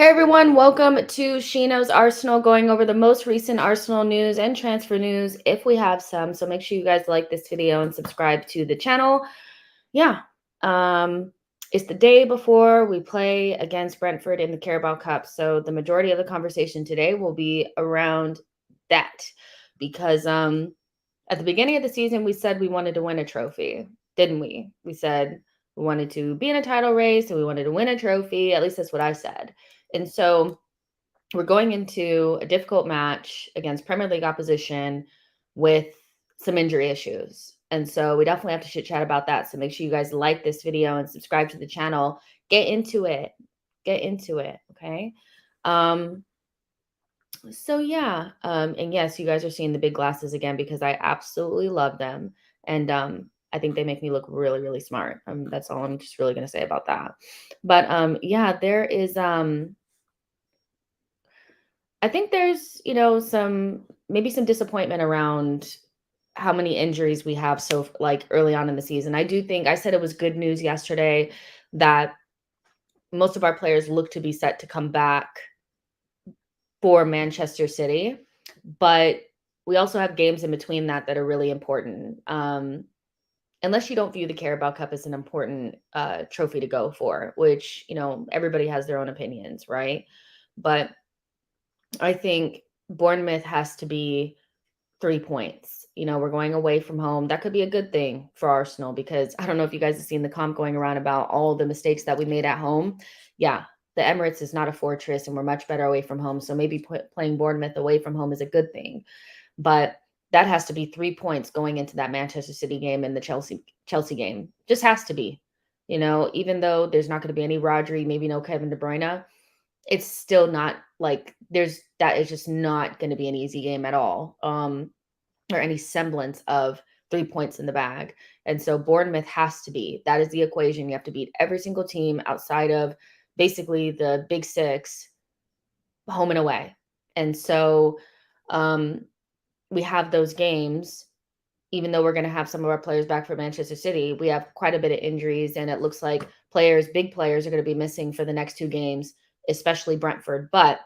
Hey everyone, welcome to Sheena's Arsenal, going over the most recent Arsenal news and transfer news if we have some. So make sure you guys like this video and subscribe to the channel. Yeah, um, it's the day before we play against Brentford in the Carabao Cup. So the majority of the conversation today will be around that because at the beginning of the season, we said we wanted to win a trophy, didn't we? We said we wanted to be in a title race and we wanted to win a trophy. At least that's what I said. And so we're going into a difficult match against Premier League opposition with some injury issues. And so we definitely have to chit chat about that. So make sure you guys like this video and subscribe to the channel. Get into it. Get into it. Okay. Um, so yeah, and yes, you guys are seeing the big glasses again because I absolutely love them, and I think they make me look really, really smart. That's all I'm just really gonna say about that. But yeah, there is I think there's some maybe some disappointment around how many injuries we have so like early on in the season. I do think I said it was good news yesterday that most of our players look to be set to come back for Manchester City, but we also have games in between that are really important. Unless you don't view the Carabao Cup as an important trophy to go for, which everybody has their own opinions, right? But I think Bournemouth has to be 3 points. We're going away from home. That could be a good thing for Arsenal because I don't know if you guys have seen the comp going around about all the mistakes that we made at home. Yeah, the Emirates is not a fortress and we're much better away from home. So maybe playing Bournemouth away from home is a good thing. But that has to be 3 points going into that Manchester City game and the Chelsea game. Just has to be. Even though there's not going to be any Rodri, maybe no Kevin De Bruyne, it's still not like that is just not going to be an easy game at all. Or any semblance of 3 points in the bag. And so Bournemouth has to be. That is the equation. You have to beat every single team outside of basically the big six, home and away. And so we have those games. Even though we're going to have some of our players back for Manchester City, we have quite a bit of injuries, and it looks like big players, are going to be missing for the next two games, especially Brentford. But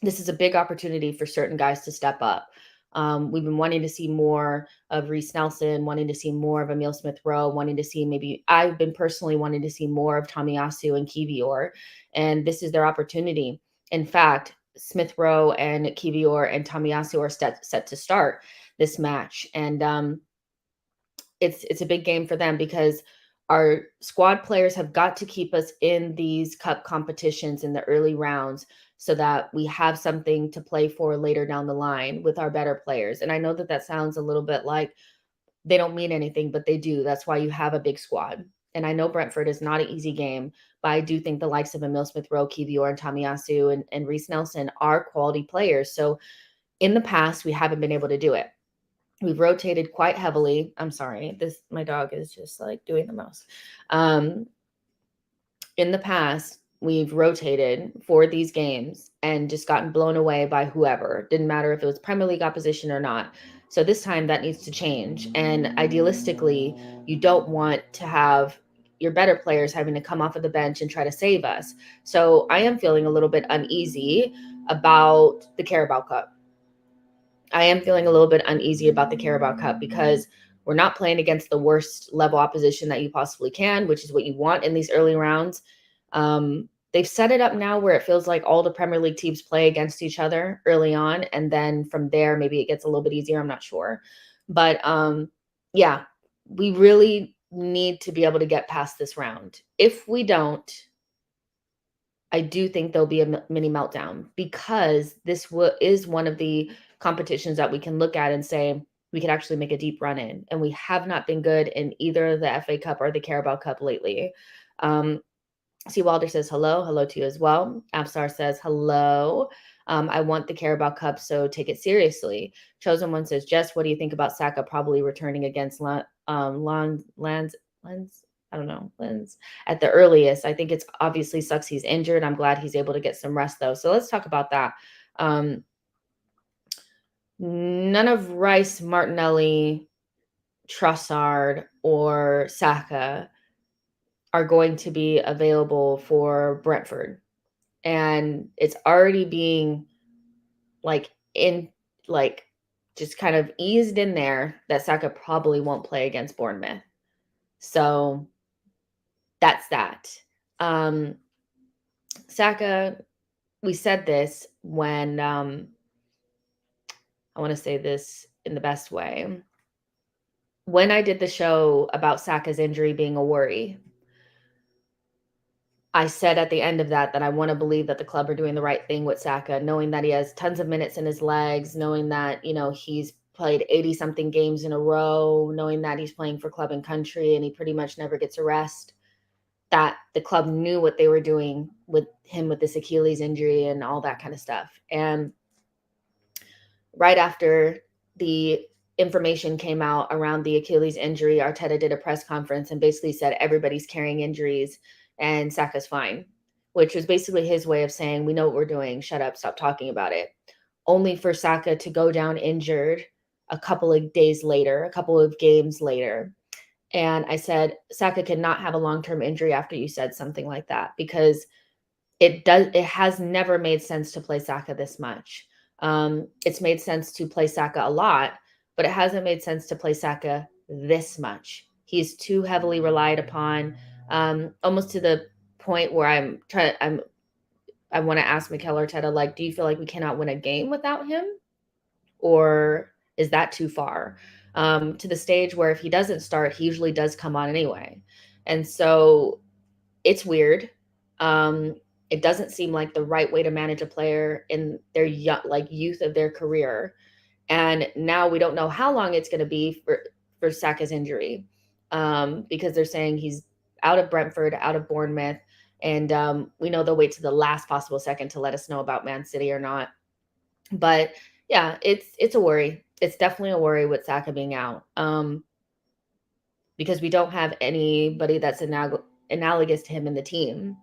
this is a big opportunity for certain guys to step up. We've been wanting to see more of Reece Nelson, wanting to see more of Emil Smith-Rowe, I've been personally wanting to see more of Tomiyasu and Kiwior, and this is their opportunity. In fact, Smith-Rowe and Kiwior and Tomiyasu are set to start this match, and it's a big game for them because our squad players have got to keep us in these cup competitions in the early rounds so that we have something to play for later down the line with our better players. And I know that sounds a little bit like they don't mean anything, but they do. That's why you have a big squad. And I know Brentford is not an easy game, but I do think the likes of Emil Smith-Rowe, Kiwior, and Tomiyasu and Reece Nelson are quality players. So in the past, we haven't been able to do it. We've rotated quite heavily. I'm sorry, my dog is just like doing the most. In the past, we've rotated for these games and just gotten blown away by whoever. Didn't matter if it was Premier League opposition or not. So this time that needs to change. And idealistically, you don't want to have your better players having to come off of the bench and try to save us. So I am feeling a little bit uneasy about the Carabao Cup. I am feeling a little bit uneasy about the Carabao Cup because we're not playing against the worst level opposition that you possibly can, which is what you want in these early rounds. They've set it up now where it feels like all the Premier League teams play against each other early on, and then from there maybe it gets a little bit easier. I'm not sure, but yeah, we really need to be able to get past this round. If we don't, I do think there'll be a mini meltdown because this is one of the competitions that we can look at and say we could actually make a deep run in. And we have not been good in either the FA Cup or the Carabao Cup lately. C. Wilder says hello. Hello to you as well. Absar says hello. I want the Carabao Cup, so take it seriously. Chosen One says, Jess, what do you think about Saka probably returning against Lens? I don't know, Lens at the earliest. I think it's obviously sucks he's injured. I'm glad he's able to get some rest though. So let's talk about that. None of Rice, Martinelli, Trossard, or Saka are going to be available for Brentford. and it's already being like just kind of eased in there that Saka probably won't play against Bournemouth. So that's that. Saka, we said this when I want to say this in the best way. When I did the show about Saka's injury being a worry, I said at the end of that I want to believe that the club are doing the right thing with Saka, knowing that he has tons of minutes in his legs, knowing that, he's played 80 something games in a row, knowing that he's playing for club and country and he pretty much never gets a rest, that the club knew what they were doing with him with this Achilles injury and all that kind of stuff. And right after the information came out around the Achilles injury, Arteta did a press conference and basically said everybody's carrying injuries and Saka's fine, which was basically his way of saying, we know what we're doing. Shut up. Stop talking about it. Only for Saka to go down injured a couple of days later, a couple of games later. And I said, Saka cannot have a long-term injury after you said something like that, because it has never made sense to play Saka this much. It's made sense to play Saka a lot, but it hasn't made sense to play Saka this much. He's too heavily relied upon, almost to the point where I want to ask Mikel Arteta, like, do you feel like we cannot win a game without him? Or is that too far? To the stage where if he doesn't start, he usually does come on anyway. And so it's weird. It doesn't seem like the right way to manage a player in their youth of their career. And now we don't know how long it's going to be for Saka's injury, because they're saying he's out of Brentford, out of Bournemouth, and we know they'll wait to the last possible second to let us know about Man City or not. But yeah, it's a worry. It's definitely a worry with Saka being out, because we don't have anybody that's analogous to him in the team.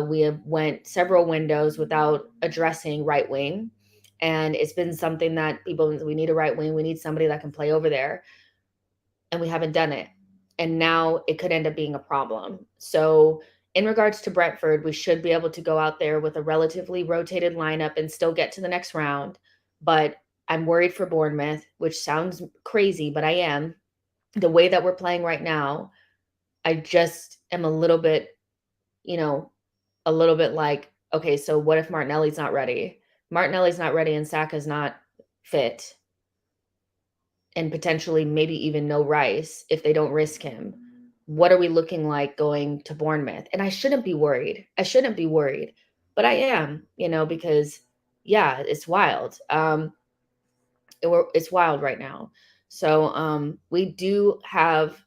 We have went several windows without addressing right wing, and it's been something that we need a right wing. We need somebody that can play over there, and we haven't done it. And now it could end up being a problem. So in regards to Brentford, we should be able to go out there with a relatively rotated lineup and still get to the next round. But I'm worried for Bournemouth, which sounds crazy, but I am. The way that we're playing right now, I just am a little bit like, okay, so what if Martinelli's not ready? Martinelli's not ready and Saka's not fit, and potentially maybe even no Rice if they don't risk him. What are we looking like going to Bournemouth? And I shouldn't be worried. But I am, because yeah, it's wild. It's wild right now. So we do have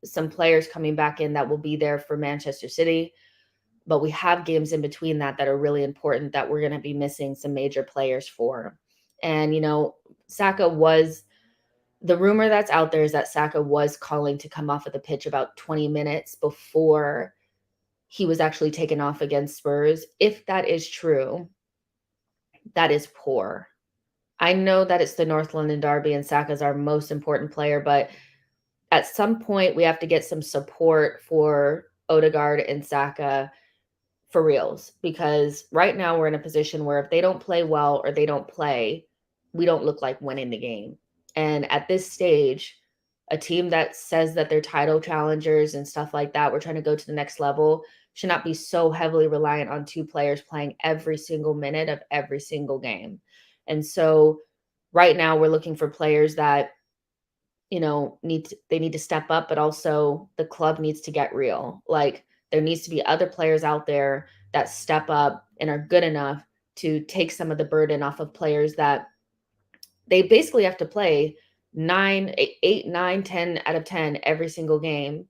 some players coming back in that will be there for Manchester City, but we have games in between that are really important that we're going to be missing some major players for. And, Saka was the rumor that's out there is that Saka was calling to come off of the pitch about 20 minutes before he was actually taken off against Spurs. If that is true, that is poor. I know that it's the North London Derby and Saka's our most important player, but at some point we have to get some support for Odegaard and Saka for reals, because right now we're in a position where if they don't play well or they don't play, we don't look like winning the game. And at this stage, a team that says that they're title challengers and stuff like that, we're trying to go to the next level, should not be so heavily reliant on two players playing every single minute of every single game. And so right now we're looking for players that, they need to step up, but also the club needs to get real. Like, there needs to be other players out there that step up and are good enough to take some of the burden off of players that they basically have to play 8, 9, 10 out of 10 every single game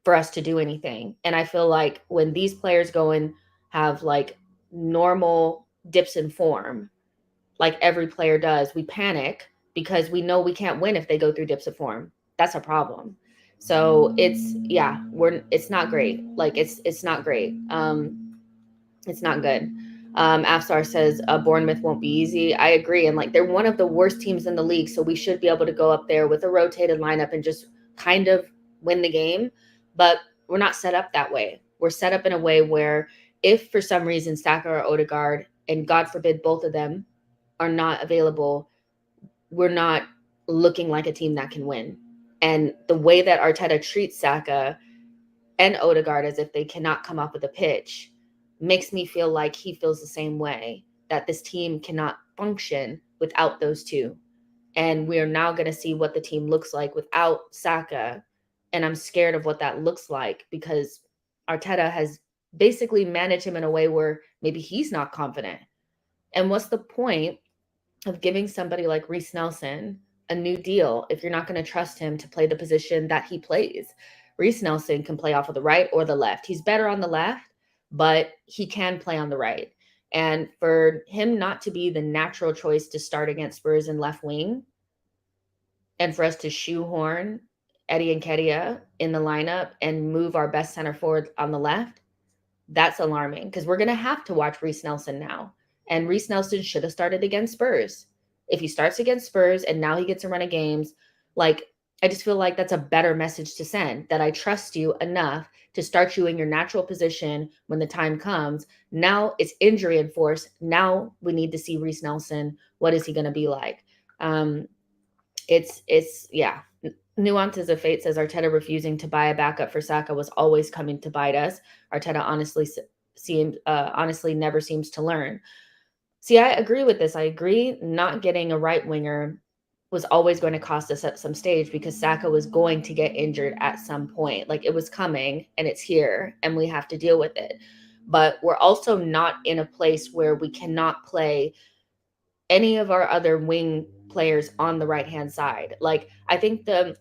for us to do anything. And I feel like when these players go and have like normal dips in form, like every player does, we panic because we know we can't win if they go through dips of form. That's a problem. So it's not great. Like it's not great. It's not good. Afsar says Bournemouth won't be easy. I agree. And like, they're one of the worst teams in the league. So we should be able to go up there with a rotated lineup and just kind of win the game. But we're not set up that way. We're set up in a way where if for some reason Saka or Odegaard, and God forbid both of them, are not available, we're not looking like a team that can win. And the way that Arteta treats Saka and Odegaard as if they cannot come off of the pitch makes me feel like he feels the same way, that this team cannot function without those two. And we are now going to see what the team looks like without Saka. And I'm scared of what that looks like, because Arteta has basically managed him in a way where maybe he's not confident. And what's the point of giving somebody like Reece Nelson a new deal if you're not going to trust him to play the position that he plays? Reece Nelson can play off of the right or the left. He's better on the left, but he can play on the right. And for him not to be the natural choice to start against Spurs in left wing, and for us to shoehorn Eddie Nketiah in the lineup and move our best center forward on the left, that's alarming, because we're going to have to watch Reece Nelson now. And Reece Nelson should have started against Spurs. If he starts against Spurs and now he gets a run of games, like, I just feel like that's a better message to send, that I trust you enough to start you in your natural position when the time comes. Now it's injury enforced. Now we need to see Reece Nelson. What is he going to be like? Yeah. Nuances of Fate says Arteta refusing to buy a backup for Saka was always coming to bite us. Arteta honestly never seems to learn. See, I agree with this. I agree not getting a right winger was always going to cost us at some stage, because Saka was going to get injured at some point. Like, it was coming and it's here and we have to deal with it. But we're also not in a place where we cannot play any of our other wing players on the right-hand side. Like, I think the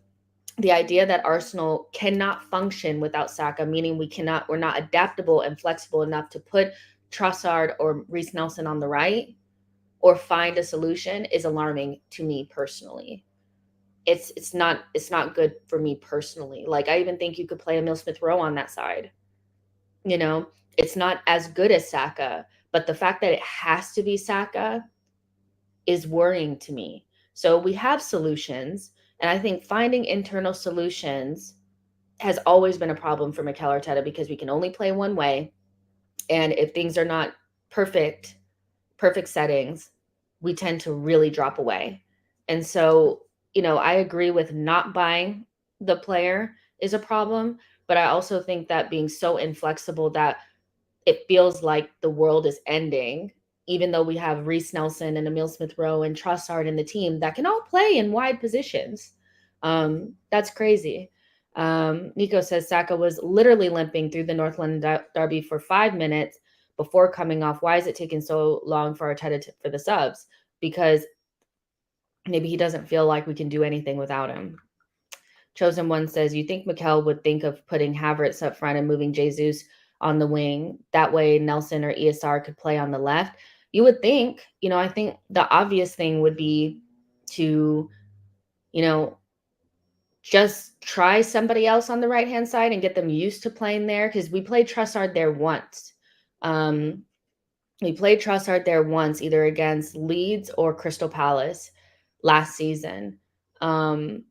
idea that Arsenal cannot function without Saka, meaning we're not adaptable and flexible enough to put Trossard or Reece Nelson on the right or find a solution, is alarming to me personally. It's not good for me personally. Like, I even think you could play Emil Smith-Rowe on that side. It's not as good as Saka, but the fact that it has to be Saka is worrying to me. So we have solutions, and I think finding internal solutions has always been a problem for Mikel Arteta, because we can only play one way. And if things are not perfect settings, we tend to really drop away. And so, I agree with not buying the player is a problem, but I also think that being so inflexible that it feels like the world is ending, even though we have Reece Nelson and Emil Smith-Rowe and Trossard in the team that can all play in wide positions. That's crazy. Nico says Saka was literally limping through the North London derby for 5 minutes before coming off. Why is it taking so long for Arteta for the subs? Because maybe he doesn't feel like we can do anything without him. Chosen One says, you think Mikel would think of putting Havertz up front and moving Jesus on the wing? That way Nelson or ESR could play on the left. You would think, I think the obvious thing would be to, just try somebody else on the right-hand side and get them used to playing there, because we played Trossard there once. We played Trossard there once, either against Leeds or Crystal Palace last season. And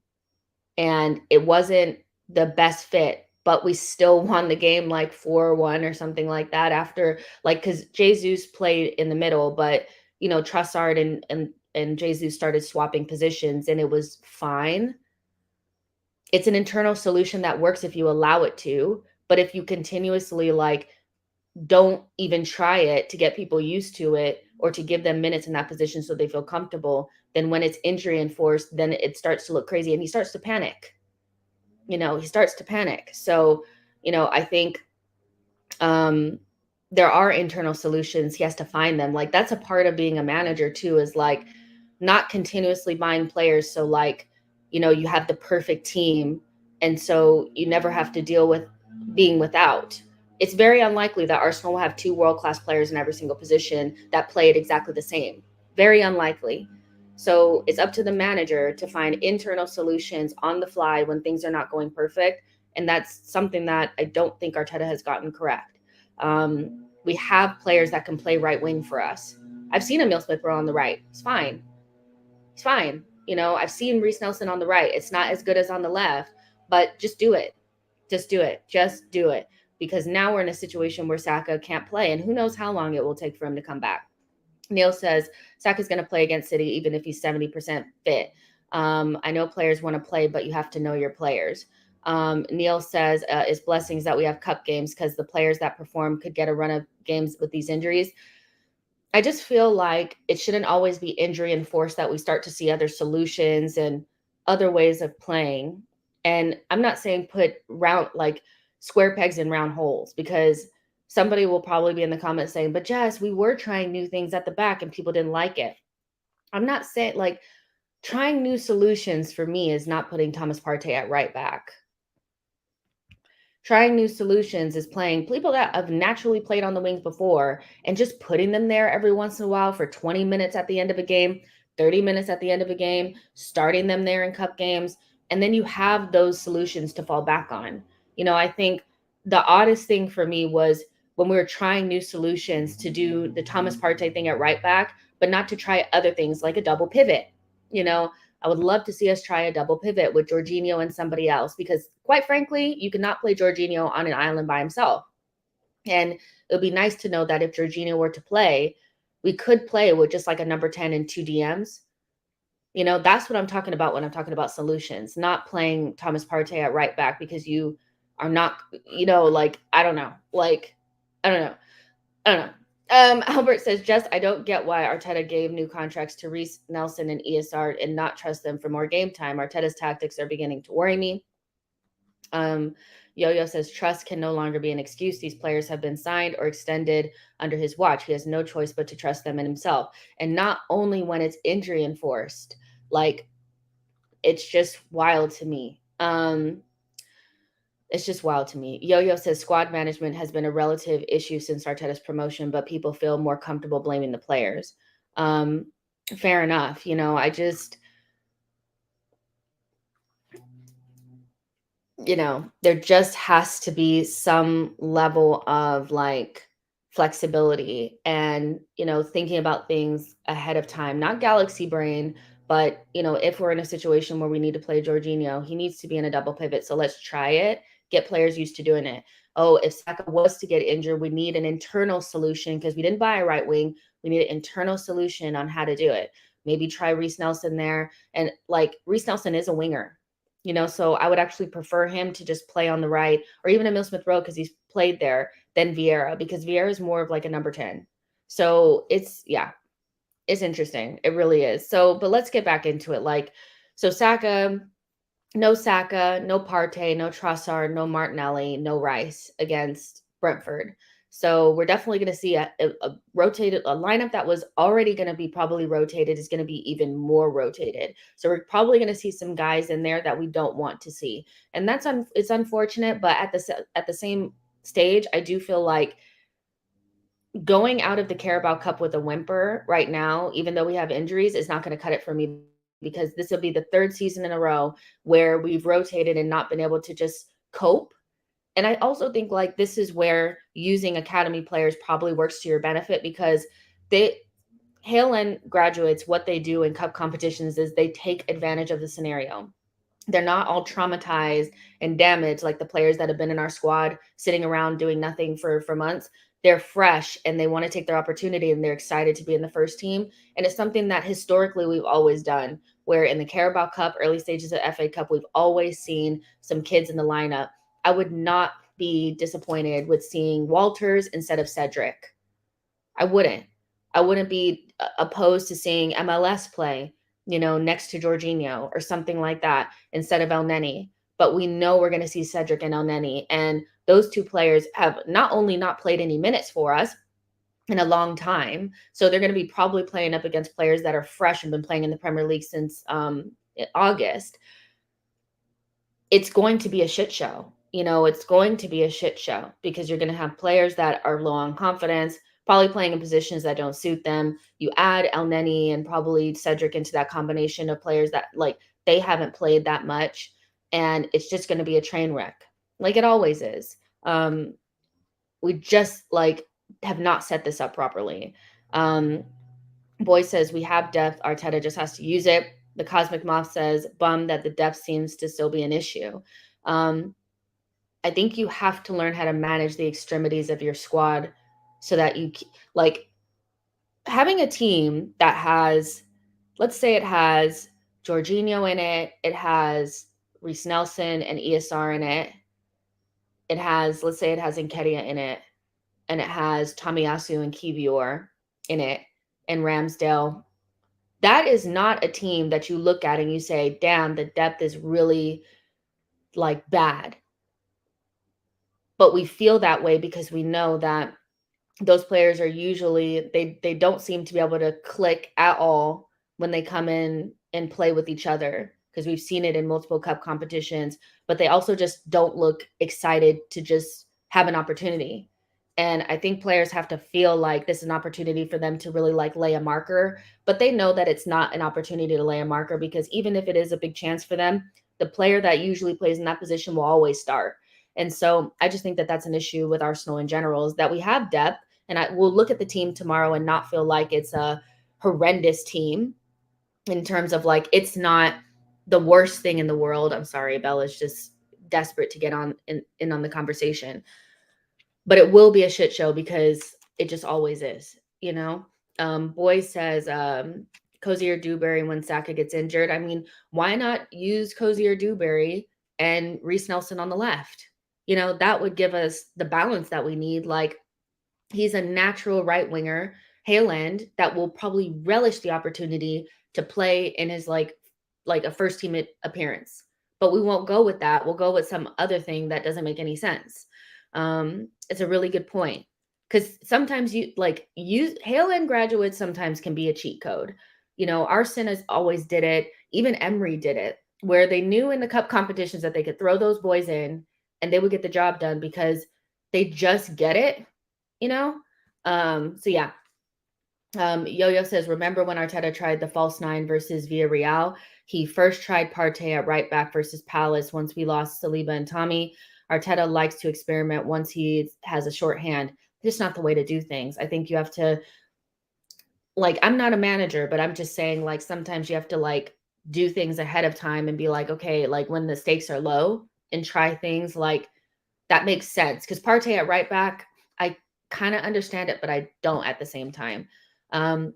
it wasn't the best fit, but we still won the game like 4-1 or something like that after, like, because Jesus played in the middle, but, Trossard and Jesus started swapping positions and it was fine. It's an internal solution that works if you allow it to, but if you continuously don't even try it to get people used to it or to give them minutes in that position so they feel comfortable, then when it's injury enforced, then it starts to look crazy and he starts to panic. So, I think there are internal solutions. He has to find them. Like, that's a part of being a manager too, is like not continuously buying players. So you have the perfect team. And so you never have to deal with being without. It's very unlikely that Arsenal will have 2 world-class players in every single position that play it exactly the same. Very unlikely. So it's up to the manager to find internal solutions on the fly when things are not going perfect. And that's something that I don't think Arteta has gotten correct. We have players that can play right wing for us. I've seen Emil Smith-Rowe on the right. It's fine. I've seen Reece Nelson on the right. It's not as good as on the left, but just do it. Just do it. because now we're in a situation where Saka can't play, and who knows how long it will take for him to come back. Neil says Saka's going to play against City even if he's 70% fit. I know players want to play, but you have to know your players. Neil says it's blessings that we have cup games because the players that perform could get a run of games with these injuries. I just feel like it shouldn't always be injury enforced that we start to see other solutions and other ways of playing. And I'm not saying put round like square pegs in round holes, because somebody will probably be in the comments saying, but Jess, we were trying new things at the back and people didn't like it. I'm not saying like trying new solutions for me is not putting Thomas Partey at right back. Trying new solutions is playing people that have naturally played on the wings before and just putting them there every once in a while for 20 minutes at the end of a game, 30 minutes at the end of a game, starting them there in cup games. And then you have those solutions to fall back on. I think the oddest thing for me was when we were trying new solutions to do the Thomas Partey thing at right back, but not to try other things like a double pivot. You know, I would love to see us try a double pivot with Jorginho and somebody else, because quite frankly, you cannot play Jorginho on an island by himself. And it would be nice to know that if Jorginho were to play, we could play with just like a number 10 and two DMs. That's what I'm talking about when I'm talking about solutions, not playing Thomas Partey at right back because you are not, I don't know. I don't know. I don't know. Albert says, Jess, I don't get why Arteta gave new contracts to Reece Nelson and ESR and not trust them for more game time. Arteta's tactics are beginning to worry me. Yo-Yo says, trust can no longer be an excuse. These players have been signed or extended under his watch. He has no choice but to trust them in himself. And not only when it's injury enforced, it's just wild to me. It's just wild to me. Yo-Yo says squad management has been a relative issue since Arteta's promotion, but people feel more comfortable blaming the players. Fair enough. There just has to be some level of flexibility and, thinking about things ahead of time, not galaxy brain, but, if we're in a situation where we need to play Jorginho, he needs to be in a double pivot. So let's try it, get players used to doing it. Oh, if Saka was to get injured, we need an internal solution because we didn't buy a right wing. We need an internal solution on how to do it. Maybe try Reece Nelson there. And Reece Nelson is a winger. So I would actually prefer him to just play on the right, or even Emil Smith-Rowe because he's played there, than Vieira, because Vieira is more of like a number 10. So it's interesting. It really is. So, but let's get back into it. So Saka, no Partey, no Trossard, no Martinelli, no Rice against Brentford. So we're definitely going to see a rotated a lineup that was already going to be probably rotated is going to be even more rotated. So we're probably going to see some guys in there that we don't want to see, and it's unfortunate. But at the same stage, I do feel like going out of the Carabao Cup with a whimper right now, even though we have injuries, is not going to cut it for me, because this will be the third season in a row where we've rotated and not been able to just cope. And I also think this is where using academy players probably works to your benefit, because Hale End graduates, what they do in cup competitions is they take advantage of the scenario. They're not all traumatized and damaged like the players that have been in our squad sitting around doing nothing for months. They're fresh and they want to take their opportunity and they're excited to be in the first team. And it's something that historically we've always done, where in the Carabao Cup, early stages of FA Cup, we've always seen some kids in the lineup. I would not be disappointed with seeing Walters instead of Cedric. I wouldn't. I wouldn't be opposed to seeing MLS play, next to Jorginho or something like that instead of El Neni. But we know we're going to see Cedric and El Neni. And those two players have not only not played any minutes for us in a long time, so they're going to be probably playing up against players that are fresh and been playing in the Premier League since August. It's going to be a shit show. It's going to be a shit show because you're going to have players that are low on confidence, probably playing in positions that don't suit them. You add El Neni and probably Cedric into that combination of players that they haven't played that much, and it's just going to be a train wreck, like it always is. We just have not set this up properly. Boy says we have depth. Arteta just has to use it. The Cosmic Moth says, bummed that the depth seems to still be an issue. I think you have to learn how to manage the extremities of your squad so that you like having a team that has, let's say it has Jorginho in it, it has Reece Nelson and ESR in it, it has, let's say it has Nketiah in it, and it has Tomiyasu and Kiwior in it, and Ramsdale. That is not a team that you look at and you say, damn, the depth is really like bad. But we feel that way because we know that those players are usually they don't seem to be able to click at all when they come in and play with each other, because we've seen it in multiple cup competitions, but they also just don't look excited to just have an opportunity. And I think players have to feel like this is an opportunity for them to really like lay a marker, but they know that it's not an opportunity to lay a marker, because even if it is a big chance for them, the player that usually plays in that position will always start. And so I just think that that's an issue with Arsenal in general, is that we have depth, and I will look at the team tomorrow and not feel like it's a horrendous team in terms of like, it's not the worst thing in the world. I'm sorry, Bella's just desperate to get on in on the conversation. But it will be a shit show because it just always is, you know? Boy says, Cozy or Dewberry when Saka gets injured. I mean, why not use Cozy or Dewberry and Reece Nelson on the left? You know, that would give us the balance that we need. Like, he's a natural right winger, Haaland, that will probably relish the opportunity to play in his like a first team appearance. But we won't go with that. We'll go with some other thing that doesn't make any sense. It's a really good point, because sometimes you like use Haaland graduates sometimes can be a cheat code. You know, Arsene has always did it. Even Emery did it, where they knew in the cup competitions that they could throw those boys in and they would get the job done because they just get it, you know? So yeah. Yo-Yo says, remember when Arteta tried the false nine versus Villarreal? He first tried Partey at right back versus Palace once we lost Saliba and Tommy. Arteta likes to experiment once he has a shorthand. It's not the way to do things. I think you have to, like, I'm not a manager, but I'm just saying, like, sometimes you have to, like, do things ahead of time and be like, okay, like, when the stakes are low, and try things like that makes sense. Because Partey at right back, I kind of understand it, but I don't at the same time. Um,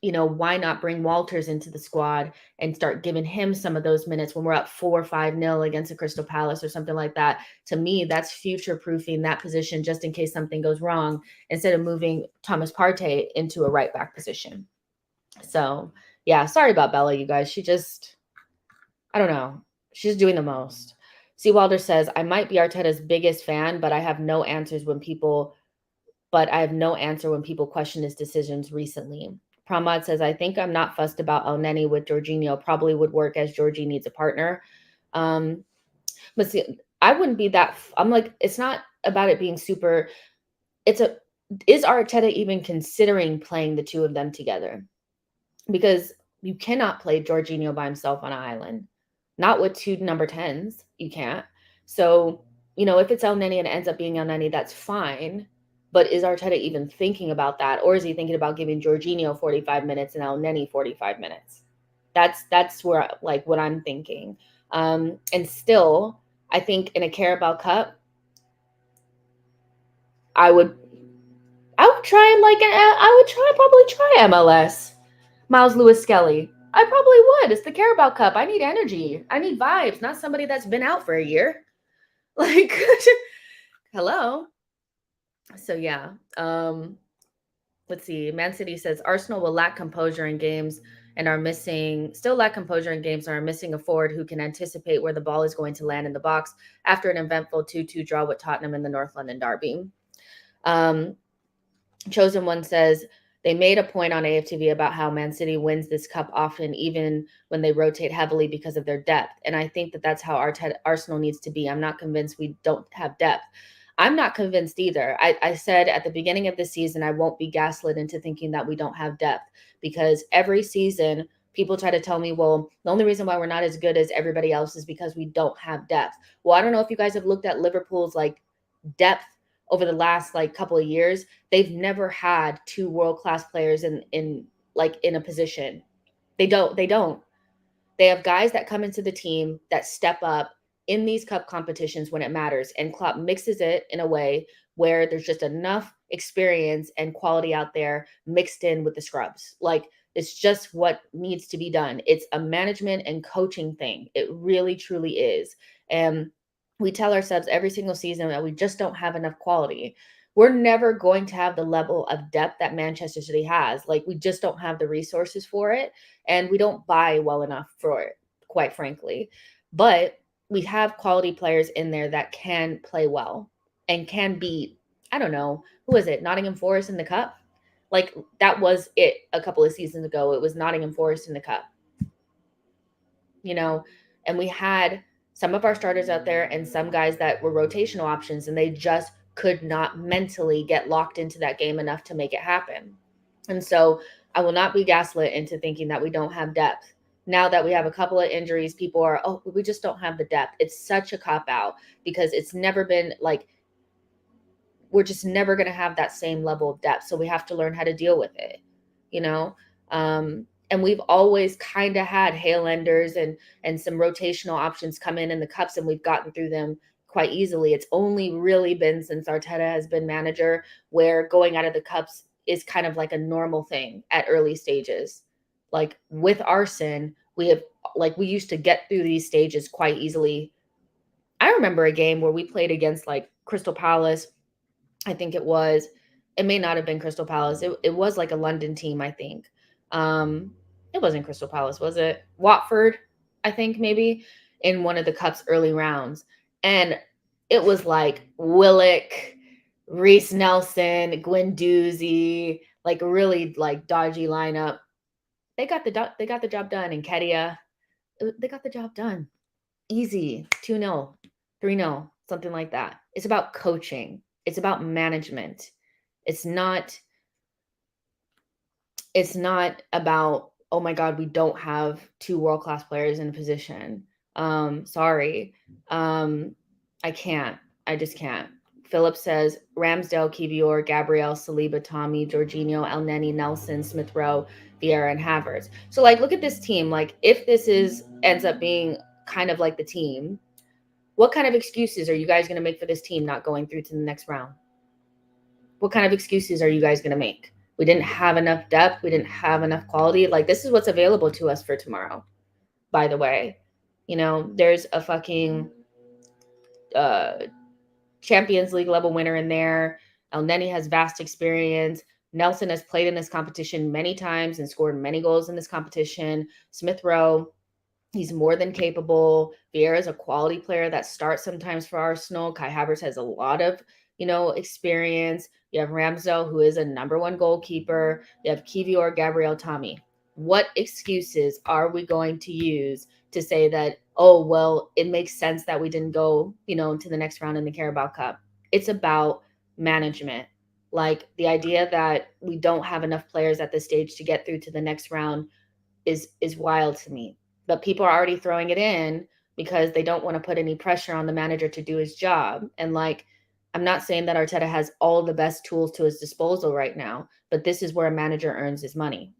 you know, why not bring Walters into the squad and start giving him some of those minutes when we're up 4-5-0 against a Crystal Palace or something like that? To me, that's future proofing that position just in case something goes wrong, instead of moving Thomas Partey into a right back position. So yeah, sorry about Bella, you guys. She just, I don't know. She's doing the most. C. Wilder says, I might be Arteta's biggest fan, but I have no answer when people question his decisions recently. Pramod says, I think I'm not fussed about El Neni with Jorginho. Probably would work, as Georgie needs a partner. But see, I wouldn't be that. I'm like, it's not about it being super. Is Arteta even considering playing the two of them together? Because you cannot play Jorginho by himself on an island. Not with two number 10s. You can't. So, you know, if it's El Neni and it ends up being El Neni, that's fine. But is Arteta even thinking about that? Or is he thinking about giving Jorginho 45 minutes and El Neni 45 minutes? That's where, like, what I'm thinking. And still, I think in a Carabao Cup, I would try and probably try MLS. Miles Lewis Skelly. I probably would. It's the Carabao Cup. I need energy. I need vibes, not somebody that's been out for a year. Like, hello. So yeah. Let's see. Man City says Arsenal will lack composure in games and are missing a forward who can anticipate where the ball is going to land in the box after an eventful 2-2 draw with Tottenham in the North London derby. Chosen One says they made a point on AFTV about how Man City wins this cup often, even when they rotate heavily because of their depth. And I think that that's how Arsenal needs to be. I'm not convinced we don't have depth. I'm not convinced either. I said at the beginning of the season, I won't be gaslit into thinking that we don't have depth, because every season people try to tell me, well, the only reason why we're not as good as everybody else is because we don't have depth. Well, I don't know if you guys have looked at Liverpool's like depth over the last like couple of years. They've never had two world-class players in a position. They don't. They have guys that come into the team that step up in these cup competitions when it matters. And Klopp mixes it in a way where there's just enough experience and quality out there mixed in with the scrubs. Like, it's just what needs to be done. It's a management and coaching thing. It really, truly is. And we tell ourselves every single season that we just don't have enough quality. We're never going to have the level of depth that Manchester City has. Like, we just don't have the resources for it, and we don't buy well enough for it, quite frankly. But we have quality players in there that can play well and can beat, I don't know, who is it? Nottingham Forest in the cup? Like, that was it a couple of seasons ago. It was Nottingham Forest in the cup, you know, and we had some of our starters out there and some guys that were rotational options, and they just could not mentally get locked into that game enough to make it happen. And so I will not be gaslit into thinking that we don't have depth. Now that we have a couple of injuries, people are, oh, we just don't have the depth. It's such a cop out because it's never been like, we're just never going to have that same level of depth. So we have to learn how to deal with it, you know? And we've always kind of had Hailenders and some rotational options come in the cups, and we've gotten through them quite easily. It's only really been since Arteta has been manager where going out of the cups is kind of like a normal thing at early stages. Like with Arsenal, we used to get through these stages quite easily. I remember a game where we played against like Crystal Palace. I think it may not have been Crystal Palace. It was like a London team, I think. It wasn't Crystal Palace, was it? Watford, I think maybe, in one of the Cup's early rounds. And it was like Willock, Reece Nelson, Guendouzi, like really like dodgy lineup. They got the job done. And Kedia, they got the job done. Easy, 2-0, 3-0, something like that. It's about coaching. It's about management. It's not about, oh my God, we don't have 2 world-class players in a position. Sorry. I can't. I just can't. Philip says Ramsdale, Kiwior, Gabriel, Saliba, Tommy, Jorginho, Elneny, Nelson, Smith-Rowe, Vieira, and Havertz. So like, look at this team. Like, if this ends up being kind of like the team, what kind of excuses are you guys going to make for this team not going through to the next round? What kind of excuses are you guys going to make? We didn't have enough depth. We didn't have enough quality. Like, this is what's available to us for tomorrow, by the way. You know, there's a fucking Champions League level winner in there. Elneny has vast experience. Nelson has played in this competition many times and scored many goals in this competition. Smith-Rowe, he's more than capable. Vieira is a quality player that starts sometimes for Arsenal. Kai Havertz has a lot of, experience. You have Ramsdale, who is a number 1 goalkeeper. You have Kiwior, Gabriel, Tommy. What excuses are we going to use to say that, oh, well, it makes sense that we didn't go, to the next round in the Carabao Cup? It's about management. Like, the idea that we don't have enough players at this stage to get through to the next round is wild to me. But people are already throwing it in because they don't want to put any pressure on the manager to do his job. And like, I'm not saying that Arteta has all the best tools to his disposal right now, but this is where a manager earns his money.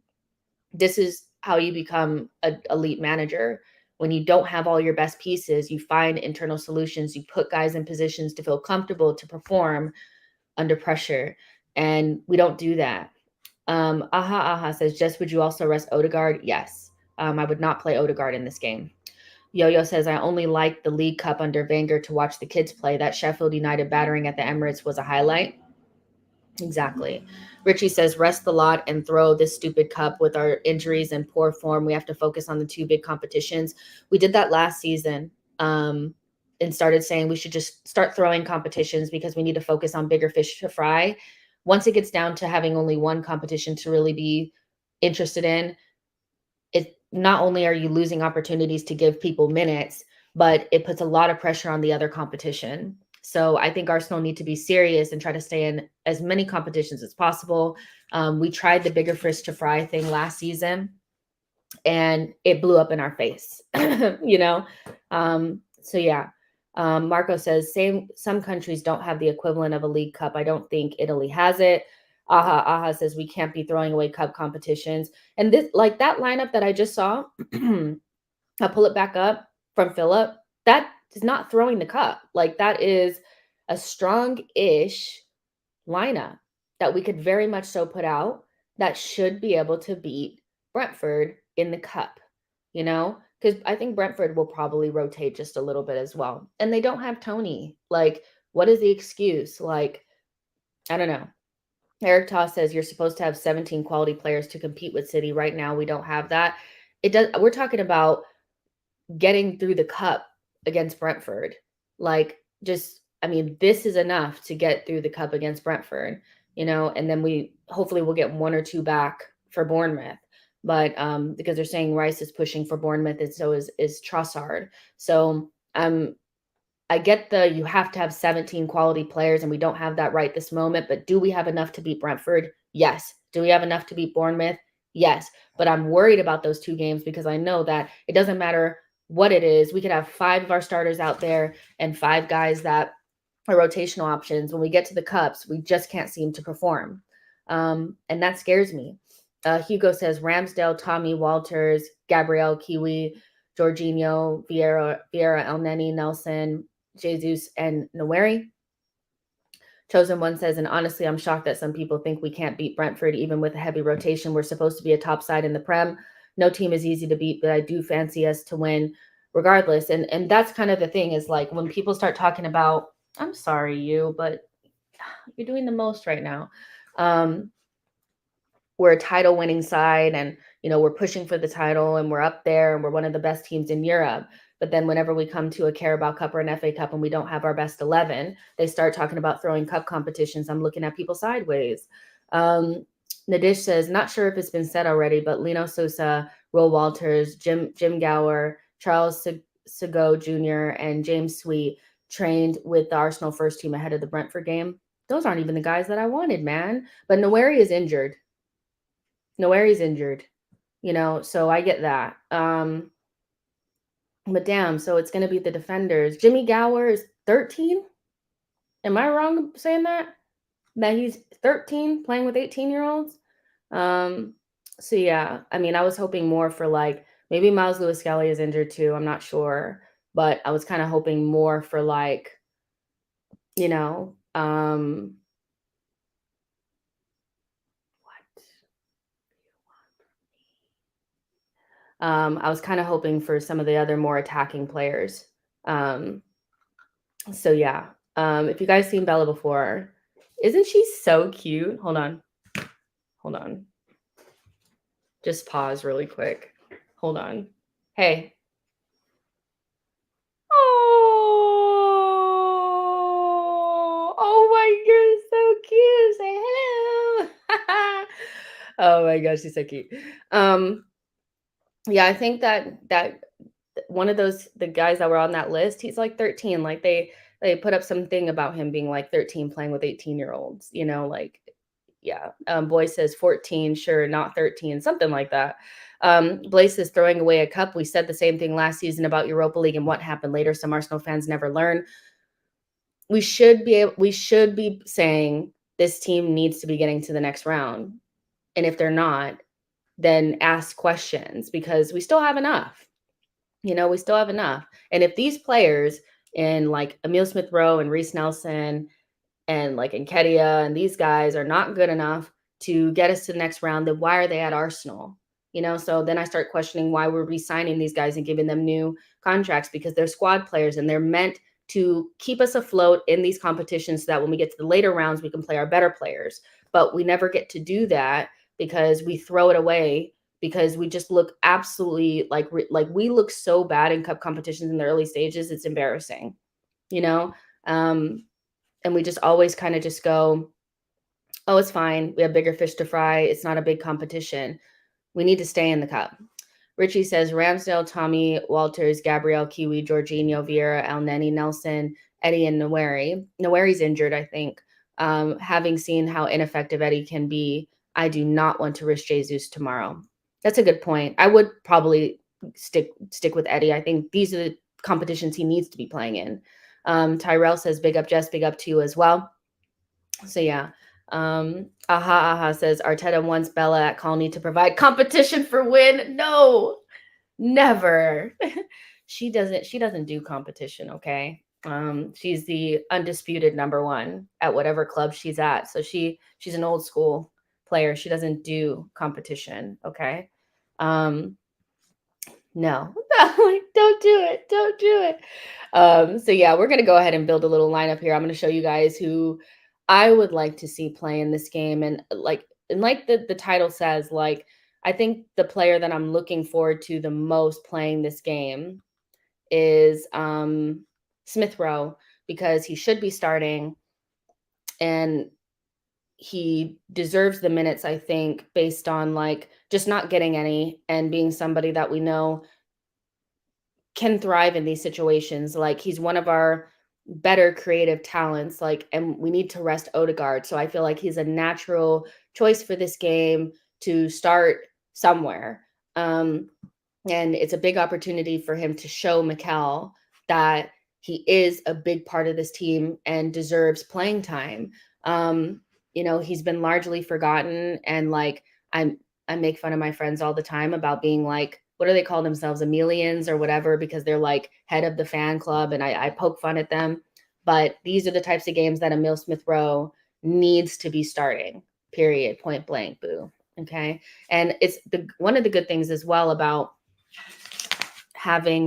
This is how you become an elite manager. When you don't have all your best pieces, you find internal solutions. You put guys in positions to feel comfortable to perform under pressure. And we don't do that. Aha says, Jess, would you also rest Odegaard? Yes. I would not play Odegaard in this game. Yo-Yo says, I only liked the League Cup under Wenger to watch the kids play. That Sheffield United battering at the Emirates was a highlight. Exactly. Richie says, rest the lot and throw this stupid cup. With our injuries and poor form, we have to focus on the 2 big competitions. We did that last season and started saying we should just start throwing competitions because we need to focus on bigger fish to fry. Once it gets down to having only 1 competition to really be interested in, it not only are you losing opportunities to give people minutes, but it puts a lot of pressure on the other competition. So I think Arsenal need to be serious and try to stay in as many competitions as possible. We tried the bigger fish to fry thing last season, and it blew up in our face, So yeah. Marco says, some countries don't have the equivalent of a League Cup. I don't think Italy has it. Aha says, we can't be throwing away cup competitions. And this, like that lineup that I just saw, I'll pull it back up from Philip. That He's not throwing the cup. Like, that is a strong-ish lineup that we could very much so put out that should be able to beat Brentford in the cup, you know? Because I think Brentford will probably rotate just a little bit as well. And they don't have Tony. Like, what is the excuse? Like, I don't know. Eric Toss says you're supposed to have 17 quality players to compete with City. Right now, we don't have that. It does. We're talking about getting through the cup against Brentford. Like, just, I mean, this is enough to get through the cup against Brentford, and then we hopefully we'll get one or two back for Bournemouth. But because they're saying Rice is pushing for Bournemouth, and so is Trossard. So I get you have to have 17 quality players, and we don't have that right this moment. But do we have enough to beat Brentford? Yes. Do we have enough to beat Bournemouth? Yes. But I'm worried about those two games because I know that it doesn't matter what it is. We could have 5 of our starters out there and 5 guys that are rotational options. When we get to the cups, we just can't seem to perform. And that scares me. Hugo says Ramsdale, Tommy, Walters, Gabriel, Kiwi, Jorginho, Vieira, Elneny, Nelson, Jesus, and Nweri. Chosen One says, and honestly, I'm shocked that some people think we can't beat Brentford even with a heavy rotation. We're supposed to be a top side in the Prem. No team is easy to beat, but I do fancy us to win regardless. And that's kind of the thing is like when people start talking about, I'm sorry, but you're doing the most right now. We're a title winning side and, we're pushing for the title and we're up there and we're one of the best teams in Europe. But then whenever we come to a Carabao Cup or an FA Cup and we don't have our best 11, they start talking about throwing cup competitions. I'm looking at people sideways. Nadish says, not sure if it's been said already, but Lino Sosa, Will Walters, Jim Gower, Charles Segot Jr., and James Sweet trained with the Arsenal first team ahead of the Brentford game. Those aren't even the guys that I wanted, man. But Nweri is injured. Nweri's injured, so I get that. But damn, so it's going to be the defenders. Jimmy Gower is 13? Am I wrong saying that? That he's 13 playing with 18-year-olds? So yeah, I mean, I was hoping more for like, maybe Miles Lewis-Skelly is injured too. I'm not sure. But I was kind of hoping more for like, I was kind of hoping for some of the other more attacking players. So yeah, if you guys seen Bella before, isn't she so cute? Hold on. Just pause really quick. Hold on. Hey. Oh my God, so cute. Say hello. Oh my gosh, she's so cute. Yeah, I think that one of the guys that were on that list, he's like 13. Like they put up something about him being like 13 playing with 18-year-olds, like, yeah. Boy says 14, sure, not 13, something like that. Blaze is throwing away a cup. We said the same thing last season about Europa League and what happened later. Some Arsenal fans never learn. We should be saying this team needs to be getting to the next round. And if they're not, then ask questions because we still have enough. We still have enough. And if these players in like Emile Smith-Rowe and Reece Nelson and like Nketiah and these guys are not good enough to get us to the next round, then why are they at Arsenal? So then I start questioning why we're re-signing these guys and giving them new contracts because they're squad players and they're meant to keep us afloat in these competitions so that when we get to the later rounds, we can play our better players. But we never get to do that because we throw it away because we just look absolutely like we look so bad in cup competitions in the early stages. It's embarrassing, and we just always kind of just go, oh, it's fine. We have bigger fish to fry. It's not a big competition. We need to stay in the cup. Richie says Ramsdale, Tommy, Walters, Gabriel, Kiwi, Jorginho, Vieira, Elneny, Nelson, Eddie, and Nweri. Nweri's injured, I think. Having seen how ineffective Eddie can be, I do not want to risk Jesus tomorrow. That's a good point. I would probably stick with Eddie. I think these are the competitions he needs to be playing in. Tyrell says, big up, Jess, big up to you as well. So yeah. Aha says Arteta wants Bella at Colney to provide competition for win. No, never. she doesn't do competition, okay? She's the undisputed number one at whatever club she's at. So she's an old school player. She doesn't do competition, okay? Um, no, like, don't do it. Don't do it. So yeah, we're gonna go ahead and build a little lineup here. I'm gonna show you guys who I would like to see play in this game. And like the title says, like I think the player that I'm looking forward to the most playing this game is Smith-Rowe, because he should be starting and he deserves the minutes, I think, based on like just not getting any and being somebody that we know can thrive in these situations. Like he's one of our better creative talents, like, and we need to rest Odegaard. So I feel like he's a natural choice for this game to start somewhere. Um, and it's a big opportunity for him to show Mikel that he is a big part of this team and deserves playing time. Um, he's been largely forgotten, and like I make fun of my friends all the time about being like, what do they call themselves, Amelians or whatever, because they're like head of the fan club, and I poke fun at them. But these are the types of games that Emil Smith-Rowe needs to be starting. Period. Point blank. Boo. Okay. And it's one of the good things as well about having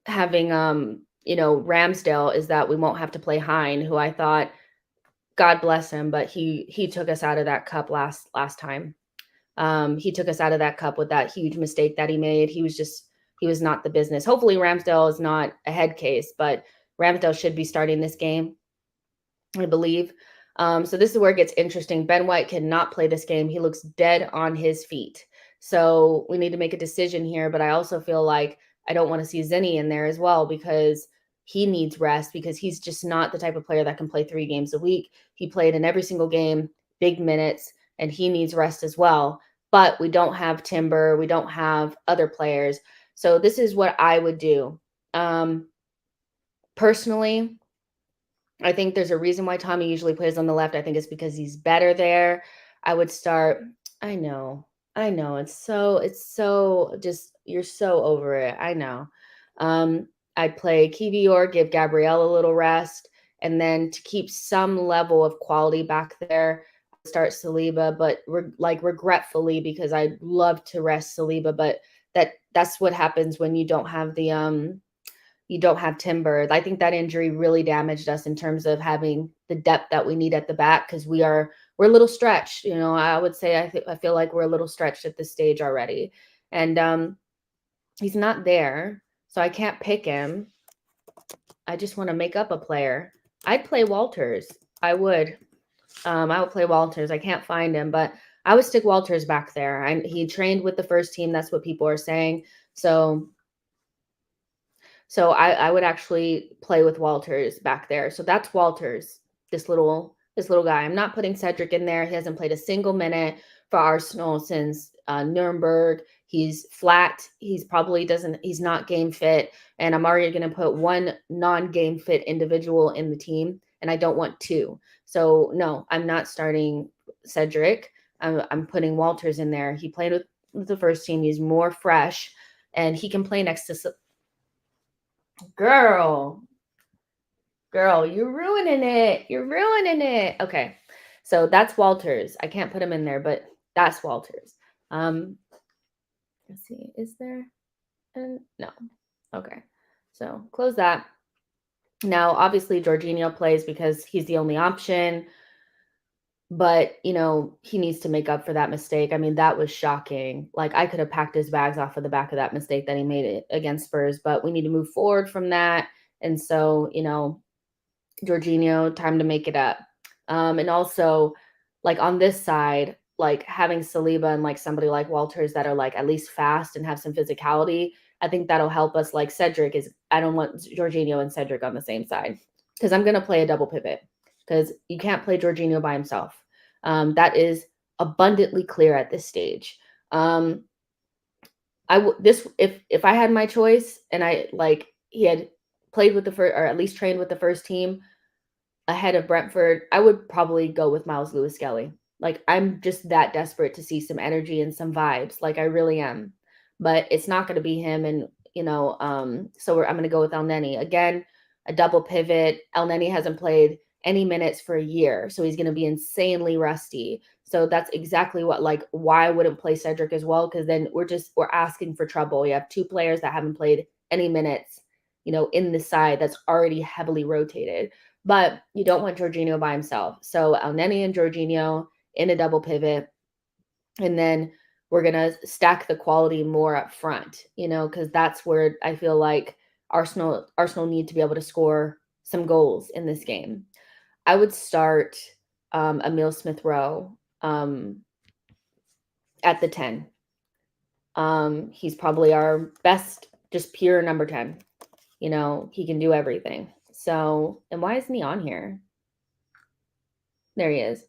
Ramsdale is that we won't have to play Hine, who I thought, God bless him, but he took us out of that cup last time. He took us out of that cup with that huge mistake that he made. He was not the business. Hopefully Ramsdale is not a head case, but Ramsdale should be starting this game, I believe. So this is where it gets interesting. Ben White cannot play this game. He looks dead on his feet. So we need to make a decision here. But I also feel like I don't want to see Zenny in there as well, because he needs rest, because he's just not the type of player that can play 3 games a week. He played in every single game, big minutes, and he needs rest as well. But we don't have Timber. We don't have other players. So this is what I would do. Personally, I think there's a reason why Tommy usually plays on the left. I think it's because he's better there. I would start. I know. I know. It's so just, you're so over it. I know. I'd play Kiwior, give Gabrielle a little rest, and then to keep some level of quality back there, start Saliba, but regretfully, because I'd love to rest Saliba, but that's what happens when you don't have Timber. I think that injury really damaged us in terms of having the depth that we need at the back, because we're a little stretched. I would say I feel like we're a little stretched at this stage already, and he's not there, so I can't pick him. I just want to make up a player. I'd play Walters. I would. I would play Walters. I can't find him, but I would stick Walters back there. He trained with the first team. That's what people are saying. So I would actually play with Walters back there. So that's Walters, this little guy. I'm not putting Cedric in there. He hasn't played a single minute for Arsenal since Nuremberg. He's flat. He's not game fit. And I'm already going to put one non-game fit individual in the team, and I don't want 2. So no, I'm not starting Cedric. I'm putting Walters in there. He played with the first team. He's more fresh, and he can play next to Girl, you're ruining it. You're ruining it. Okay. So that's Walters. I can't put him in there, but that's Walters. Let's see. Is there? No. Okay. So close that. Now, obviously, Jorginho plays because he's the only option. But, he needs to make up for that mistake. I mean, that was shocking. Like, I could have packed his bags off of the back of that mistake that he made it against Spurs, but we need to move forward from that. And so, Jorginho, time to make it up. And also, like, on this side, like, having Saliba and, like, somebody like Walters that are, like, at least fast and have some physicality, I think that'll help us. Like, I don't want Jorginho and Cedric on the same side, because I'm going to play a double pivot, because you can't play Jorginho by himself. That is abundantly clear at this stage. If I had my choice, and he had played with the first, or at least trained with the first team ahead of Brentford, I would probably go with Miles Lewis-Skelly. Like, I'm just that desperate to see some energy and some vibes. Like, I really am. but it's not going to be him. And, so I'm going to go with El Neni. Again, a double pivot. El Neni hasn't played any minutes for a year, so he's going to be insanely rusty. So that's exactly what, like, why I wouldn't play Cedric as well, because then we're asking for trouble. You have two players that haven't played any minutes, in the side that's already heavily rotated. But you don't want Jorginho by himself. So El Neni and Jorginho in a double pivot. And then we're going to stack the quality more up front, because that's where I feel like Arsenal need to be able to score some goals in this game. I would start Emile Smith-Rowe at the 10. He's probably our best, just pure number 10. He can do everything. So, and why isn't he on here? There he is.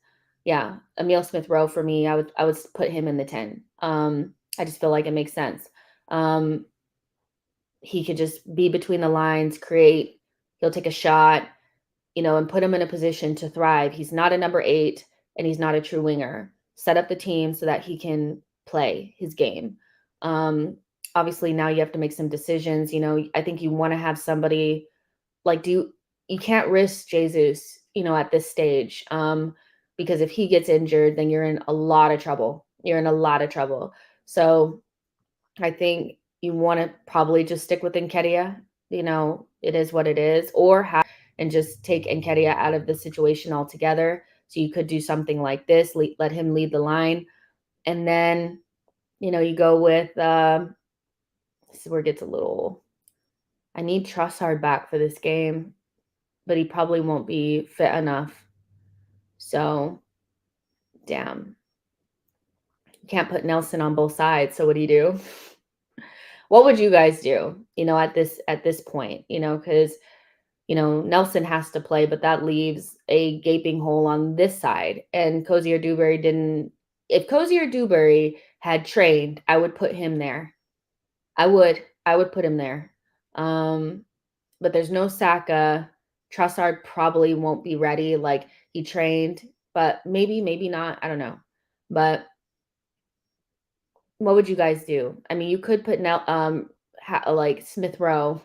Yeah, Emile Smith-Rowe for me, I would put him in the 10. I just feel like it makes sense. He could just be between the lines, create. He'll take a shot, and put him in a position to thrive. He's not a number 8, and he's not a true winger. Set up the team so that he can play his game. Obviously, now you have to make some decisions. I think you want to have somebody like you can't risk Jesus, at this stage, because if he gets injured, then you're in a lot of trouble. So I think you want to probably just stick with Nketiah. It is what it is, or and just take Nketiah out of the situation altogether. So you could do something like this, let him lead the line. And then, you go with, this is where it gets a little, I need Trossard back for this game, but he probably won't be fit enough. So, damn. You can't put Nelson on both sides. So what do you do? What would you guys do, at this point, because, Nelson has to play, but that leaves a gaping hole on this side. And if Cozier Dewberry had trained, I would put him there. I would put him there. But there's no Saka. Trossard probably won't be ready. Like, he trained, but maybe not. I don't know. But what would you guys do? I mean, you could put like Smith-Rowe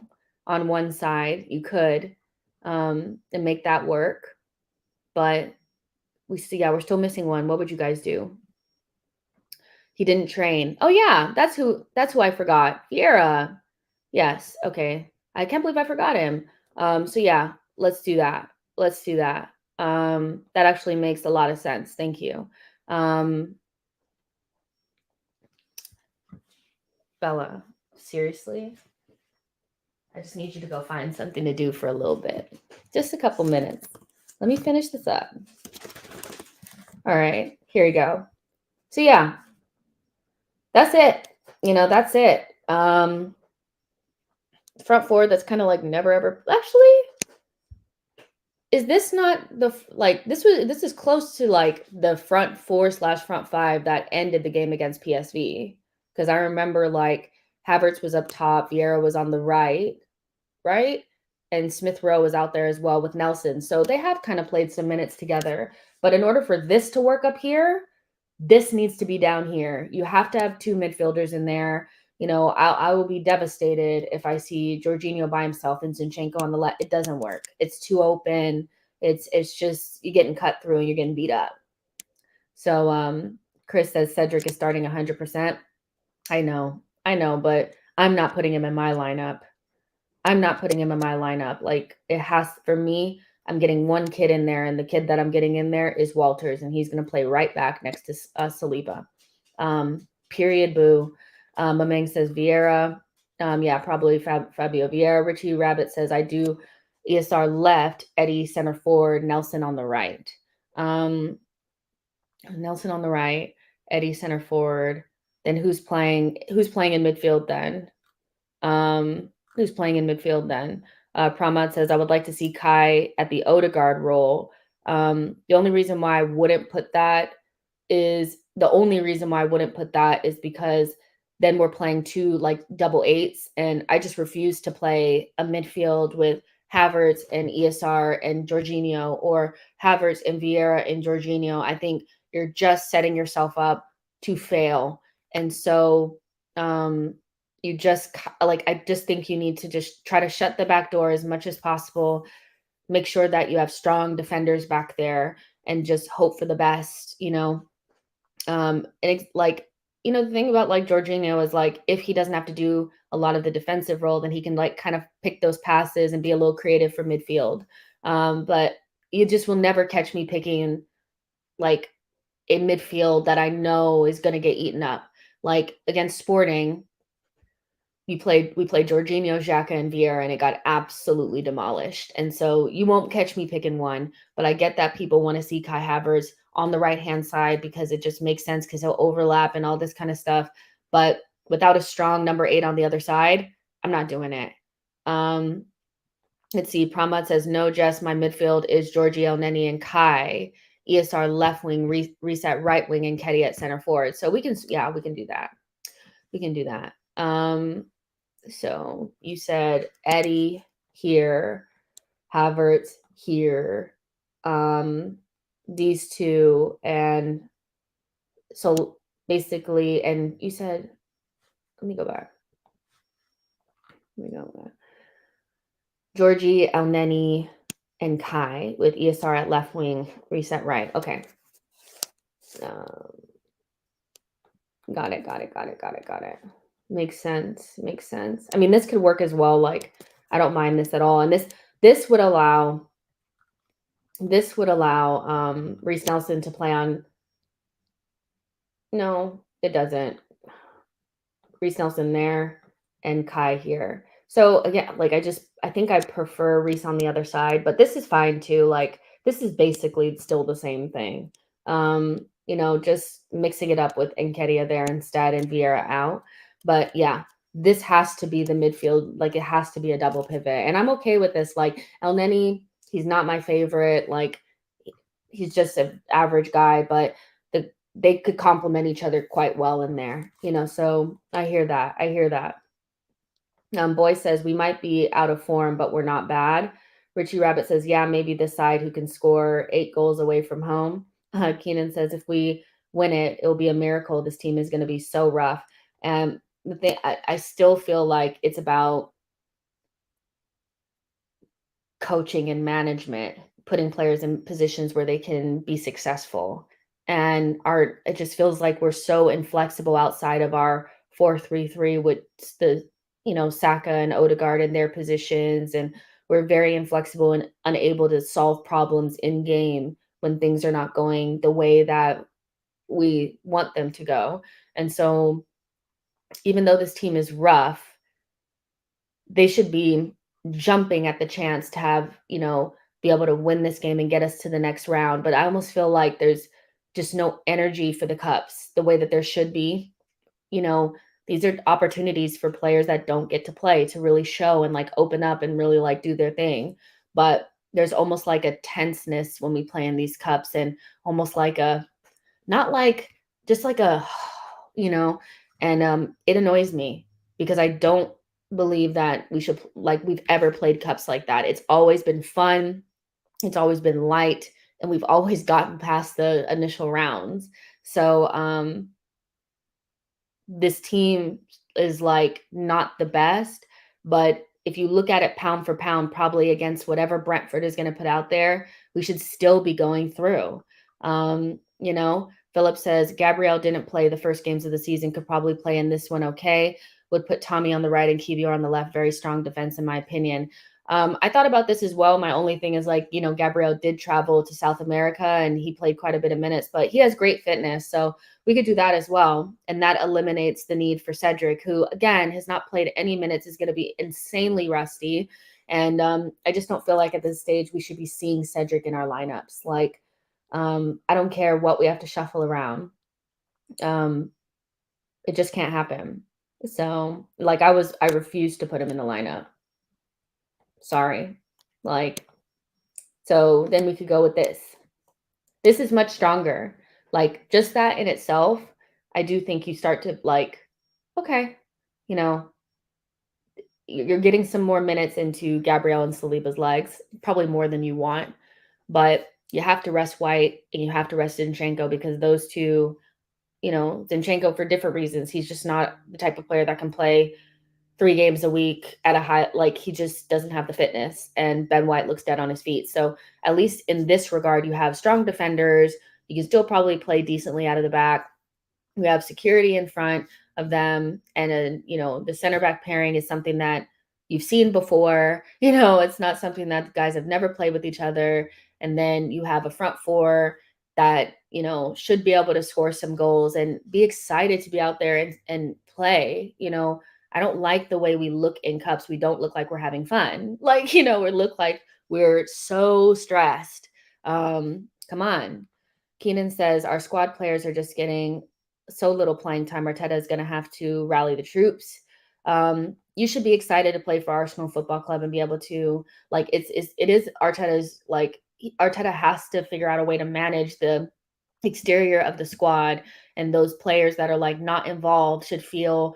on one side. You could, and make that work. But we're still missing one. What would you guys do? He didn't train. Oh yeah, that's who I forgot. Vieira. Yes. Okay. I can't believe I forgot him. So yeah, let's do that. That actually makes a lot of sense. Thank you. Bella, seriously? I just need you to go find something to do for a little bit. Just a couple minutes. Let me finish this up. All right, here we go. So yeah, that's it. That's it. Front forward, that's kind of like never ever. Actually, is this not this is close to like the front 4/front 5 that ended the game against PSV? Because I remember like Havertz was up top, Vieira was on the right, and Smith-Rowe was out there as well with Nelson. So they have kind of played some minutes together. But in order for this to work up here, this needs to be down here. You have to have two midfielders in there. I will be devastated if I see Jorginho by himself and Zinchenko on the left. It doesn't work. It's too open. It's just you're getting cut through and you're getting beat up. So Chris says Cedric is starting 100%. I know, but I'm not putting him in my lineup. Like, it has, for me, I'm getting one kid in there, and the kid that I'm getting in there is Walters, and he's going to play right back next to Saliba. Period, boo. Mamang says Vieira. Yeah, probably Fabio Vieira. Richie Rabbit says, I do ESR left, Eddie center forward, Nelson on the right. Nelson on the right, Eddie center forward. Then who's playing in midfield then? Pramad says, I would like to see Kai at the Odegaard role. The only reason why I wouldn't put that is because then we're playing two like double 8s, and I just refuse to play a midfield with Havertz and ESR and Jorginho, or Havertz and Vieira and Jorginho. I think you're just setting yourself up to fail. And so Um, I just think you need to just try to shut the back door as much as possible. Make sure that you have strong defenders back there and just hope for the best. And the thing about like Jorginho is like if he doesn't have to do a lot of the defensive role, then he can like kind of pick those passes and be a little creative for midfield. But you just will never catch me picking like a midfield that I know is going to get eaten up. Like against Sporting, we played Jorginho, Xhaka, and Vieira, and it got absolutely demolished. And so you won't catch me picking one, but I get that people want to see Kai Havertz on the right hand side because it just makes sense because he'll overlap and all this kind of stuff. But without a strong number 8 on the other side, I'm not doing it. Let's see. Pramad says, no, Jess, my midfield is Georgie Elneny and Kai. ESR left wing, reset right wing, and Ketty at center forward. So we can do that. We can do that. So you said Eddie here, Havertz here, these two, and so basically, and you said, let me go back. Georgie, Elneny, and Kai with ESR at left wing, reset right. Okay. Got it. Makes sense. I mean, this could work as well. Like, I don't mind this at all. And this would allow Reece Nelson to play on. No, it doesn't. Reece Nelson there and Kai here. So again, like I think I prefer Reece on the other side, but this is fine too. Like this is basically still the same thing. Just mixing it up with Nketiah there instead and Vieira out. But yeah, this has to be the midfield. Like it has to be a double pivot. And I'm okay with this. Like Elneny, he's not my favorite. Like he's just an average guy, but they could complement each other quite well in there, so I hear that. Boy says we might be out of form, but we're not bad. Richie Rabbit says, yeah, maybe this side who can score 8 goals away from home. Keenan says, if we win it, it'll be a miracle. This team is going to be so rough. And the thing, I still feel like it's about coaching and management, putting players in positions where they can be successful. And it just feels like we're so inflexible outside of our 4-3-3 with the Saka and Odegaard in their positions, and we're very inflexible and unable to solve problems in game when things are not going the way that we want them to go. And so even though this team is rough, they should be jumping at the chance to have, be able to win this game and get us to the next round. But I almost feel like there's just no energy for the cups the way that there should be. These are opportunities for players that don't get to play to really show and like open up and really like do their thing. But there's almost like a tenseness when we play in these cups and almost like not like, just like and it annoys me because I don't believe that we've ever played cups like that. It's always been fun. It's always been light, and we've always gotten past the initial rounds. So this team is like not the best, but if you look at it pound for pound, probably against whatever Brentford is going to put out there, we should still be going through. Philip says Gabriel didn't play the first games of the season, could probably play in this one okay. Would put Tommy on the right and Kiwior on the left. Very strong defense, in my opinion. I thought about this as well. My only thing is Gabriel did travel to South America and he played quite a bit of minutes, but he has great fitness. So we could do that as well. And that eliminates the need for Cedric, who again has not played any minutes, is going to be insanely rusty. And I just don't feel like at this stage we should be seeing Cedric in our lineups. I don't care what we have to shuffle around. It just can't happen. So I refuse to put him in the lineup. Sorry. So then we could go with this. This is much stronger. Just that in itself, I do think you start to okay, you're getting some more minutes into Gabriel and Saliba's legs, probably more than you want, but you have to rest White and you have to rest Zinchenko because those two Zinchenko for different reasons. He's just not the type of player that can play 3 games a week at a high, like, he just doesn't have the fitness, and Ben White looks dead on his feet. So, at least in this regard, you have strong defenders. You can still probably play decently out of the back. We have security in front of them, and the center back pairing is something that you've seen before. It's not something that the guys have never played with each other. And then you have a front four that should be able to score some goals and be excited to be out there and play. I don't like the way we look in cups. We don't look like we're having fun. Like, we look like we're so stressed. Come on. Keenan says our squad players are just getting so little playing time. Arteta is going to have to rally the troops. You should be excited to play for Arsenal Football Club and be able to, like, it is Arteta's, like, Arteta has to figure out a way to manage the exterior of the squad, and those players that are like not involved should feel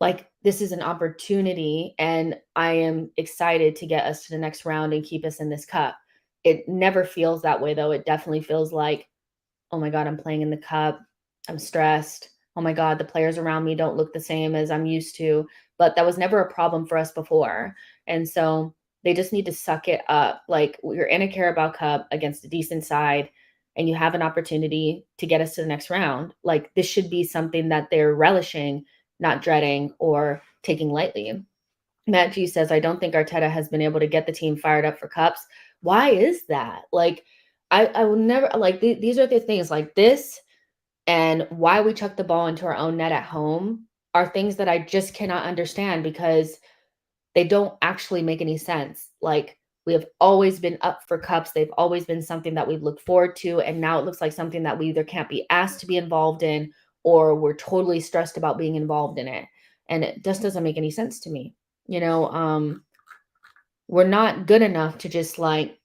like this is an opportunity, and I am excited to get us to the next round and keep us in this cup. It never feels that way, though. It definitely feels like, oh my God, I'm playing in the cup. I'm stressed. Oh my God, the players around me don't look the same as I'm used to. But that was never a problem for us before. And so they just need to suck it up. Like, you're in a Carabao Cup against a decent side, and you have an opportunity to get us to the next round. Like, this should be something that they're relishing, not dreading or taking lightly. Matt G says, I don't think Arteta has been able to get the team fired up for cups. Why is that? Like, I will never, like, these are the things like this, and why we chuck the ball into our own net at home are things that I just cannot understand, because they don't actually make any sense. Like, we have always been up for cups. They've always been something that we've looked forward to. And now it looks like something that we either can't be asked to be involved in, or we're totally stressed about being involved in it. And it just doesn't make any sense to me. We're not good enough to just, like,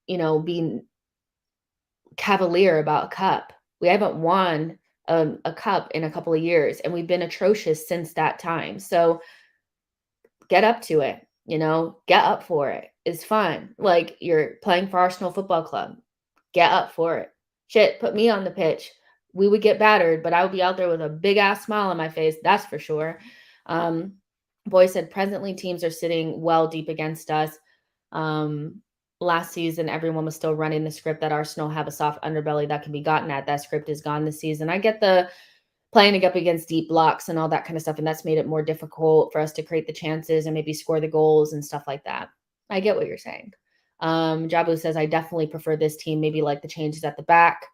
be cavalier about a cup. We haven't won a cup in a couple of years, and we've been atrocious since that time. So get up to it, get up for it. It's fun. Like, you're playing for Arsenal Football Club. Get up for it. Shit, put me on the pitch. We would get battered, but I would be out there with a big ass smile on my face. That's for sure. Boy said, presently teams are sitting well deep against us. Last season, everyone was still running the script that Arsenal have a soft underbelly that can be gotten at. That script is gone this season. I get the playing up against deep blocks and all that kind of stuff, and that's made it more difficult for us to create the chances and maybe score the goals and stuff like that. I get what you're saying. Jabu says, I definitely prefer this team, maybe like the changes at the back,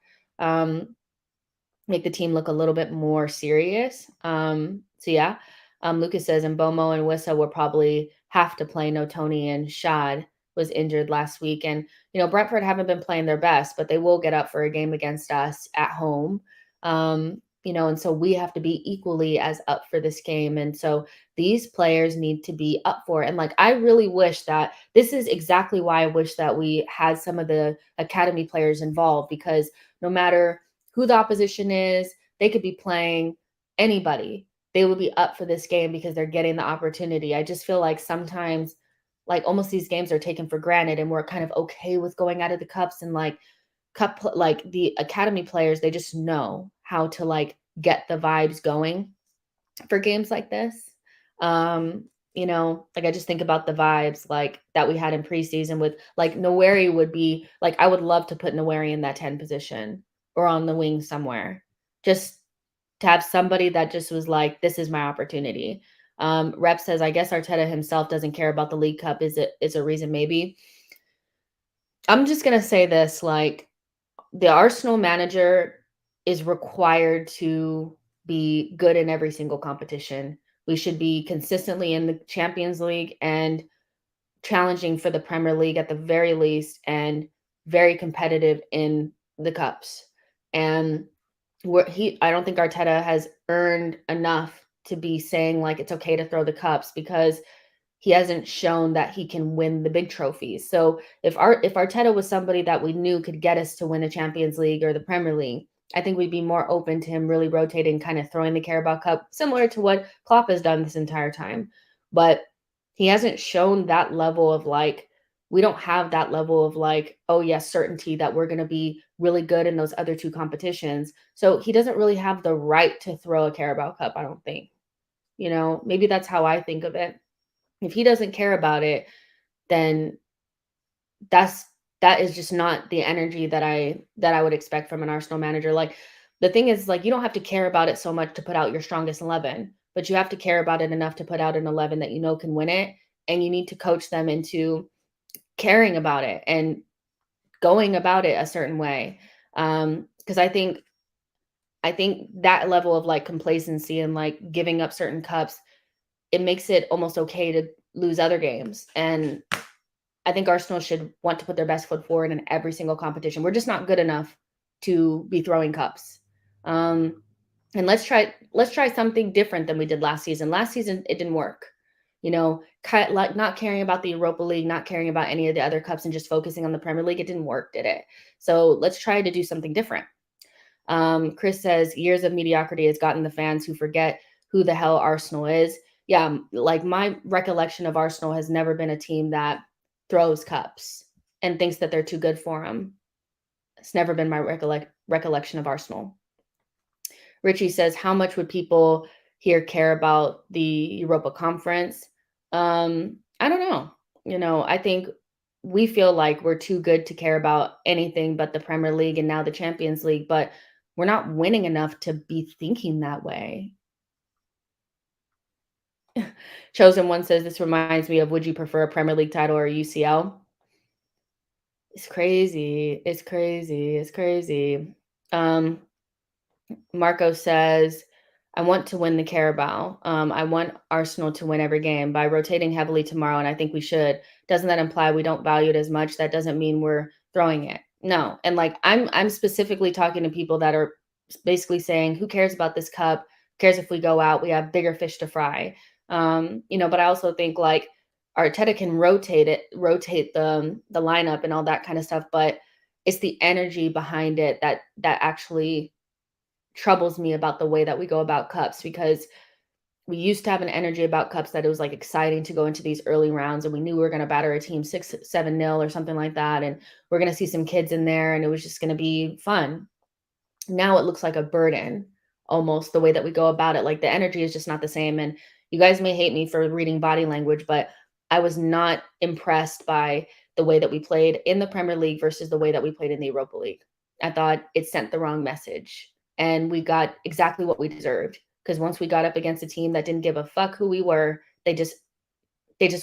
make the team look a little bit more serious. So yeah. Lucas says, and Bomo and Wissa will probably have to play. No Tony and Shad was injured last week. And, Brentford haven't been playing their best, but they will get up for a game against us at home. And so we have to be equally as up for this game. And so these players need to be up for it. And, like, I really wish that this is exactly why I wish that we had some of the academy players involved, because no matter who the opposition is, they could be playing anybody. They would be up for this game because they're getting the opportunity. I just feel like sometimes, like, almost these games are taken for granted, and we're kind of okay with going out of the cups, and like the academy players, they just know how to, like, get the vibes going for games like this. Like, I just think about the vibes, like, that we had in preseason with, like, Noweri would be like, I would love to put Noweri in that 10 position or on the wing somewhere, just to have somebody that just was like, this is my opportunity. Rep says, I guess Arteta himself doesn't care about the League Cup. Is a reason? Maybe. I'm just going to say this, like, the Arsenal manager is required to be good in every single competition. We should be consistently in the Champions League and challenging for the Premier League at the very least, and very competitive in the cups. And I don't think Arteta has earned enough to be saying, like, it's okay to throw the cups, because he hasn't shown that he can win the big trophies. So if Arteta was somebody that we knew could get us to win a Champions League or the Premier League, I think we'd be more open to him really rotating, kind of throwing the Carabao Cup, similar to what Klopp has done this entire time. But he hasn't shown that level of, like, we don't have that level of like, oh yes, certainty that we're going to be really good in those other two competitions. So he doesn't really have the right to throw a Carabao Cup, I don't think. Maybe that's how I think of it. If he doesn't care about it, then that's that is just not the energy that I would expect from an Arsenal manager. Like, the thing is, like, you don't have to care about it so much to put out your strongest 11, but you have to care about it enough to put out an 11 that can win it, and you need to coach them into caring about it and going about it a certain way. Because I think that level of like complacency and like giving up certain cups, it makes it almost okay to lose other games. And I think Arsenal should want to put their best foot forward in every single competition. We're just not good enough to be throwing cups. Um, and let's try something different than we did last season. Last season it didn't work. Like not caring about the Europa League, not caring about any of the other cups, and just focusing on the Premier League. It didn't work, did it? So let's try to do something different. Chris says years of mediocrity has gotten the fans who forget who the hell Arsenal is. Yeah, like my recollection of Arsenal has never been a team that throws cups and thinks that they're too good for them. It's never been my recollection of Arsenal. Richie says, how much would people here care about the Europa Conference? I don't know. I think we feel like we're too good to care about anything but the Premier League and now the Champions League, but we're not winning enough to be thinking that way. Chosen One says, this reminds me of, would you prefer a Premier League title or a UCL? It's crazy. It's crazy. It's crazy. Marco says, I want to win the Carabao. I want Arsenal to win every game by rotating heavily tomorrow, and I think we should. Doesn't that imply we don't value it as much? That doesn't mean we're throwing it. No. And like I'm specifically talking to people that are basically saying, who cares about this cup? Who cares if we go out? We have bigger fish to fry. But I also think like Arteta can rotate the lineup and all that kind of stuff, but it's the energy behind it that actually troubles me about the way that we go about cups, because we used to have an energy about cups that it was like exciting to go into these early rounds, and we knew we were going to batter a team 6-7-0 or something like that, and we're going to see some kids in there and it was just going to be fun. Now it looks like a burden, almost, the way that we go about it. Like, the energy is just not the same. And you guys may hate me for reading body language, but I was not impressed by the way that we played in the Premier League versus the way that we played in the Europa League. I thought it sent the wrong message, and we got exactly what we deserved. Because once we got up against a team that didn't give a fuck who we were, they just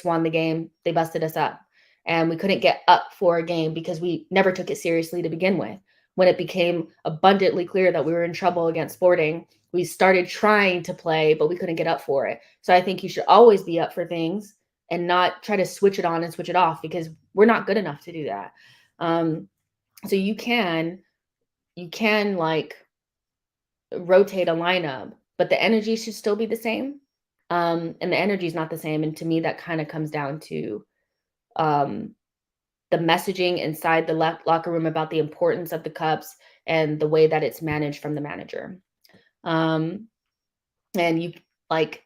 won the game. They busted us up, and we couldn't get up for a game because we never took it seriously to begin with. When it became abundantly clear that we were in trouble against Sporting, we started trying to play, but we couldn't get up for it. So I think you should always be up for things and not try to switch it on and switch it off, because we're not good enough to do that. So you can like rotate a lineup, but the energy should still be the same. And the energy is not the same. And to me, that kind of comes down to the messaging inside the locker room about the importance of the cups and the way that it's managed from the manager. And you like,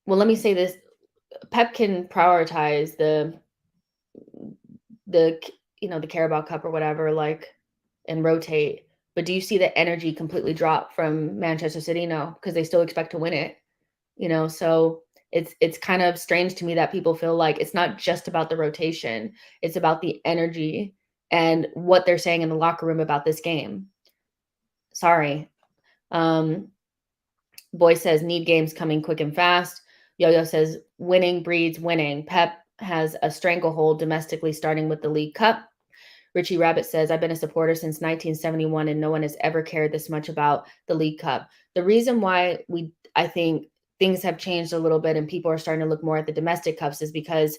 well, let me say this. Pep can prioritize the Carabao Cup or whatever, like, and rotate. But do you see the energy completely drop from Manchester City? No, because they still expect to win it. So it's kind of strange to me that people feel like it's not just about the rotation, it's about the energy and what they're saying in the locker room about this game. Sorry. Boy says, need games coming quick and fast. Yo-Yo says, winning breeds winning. Pep has a stranglehold domestically, starting with the League Cup. Richie Rabbit says, I've been a supporter since 1971 and no one has ever cared this much about the League Cup. The reason why I think things have changed a little bit and people are starting to look more at the domestic cups is because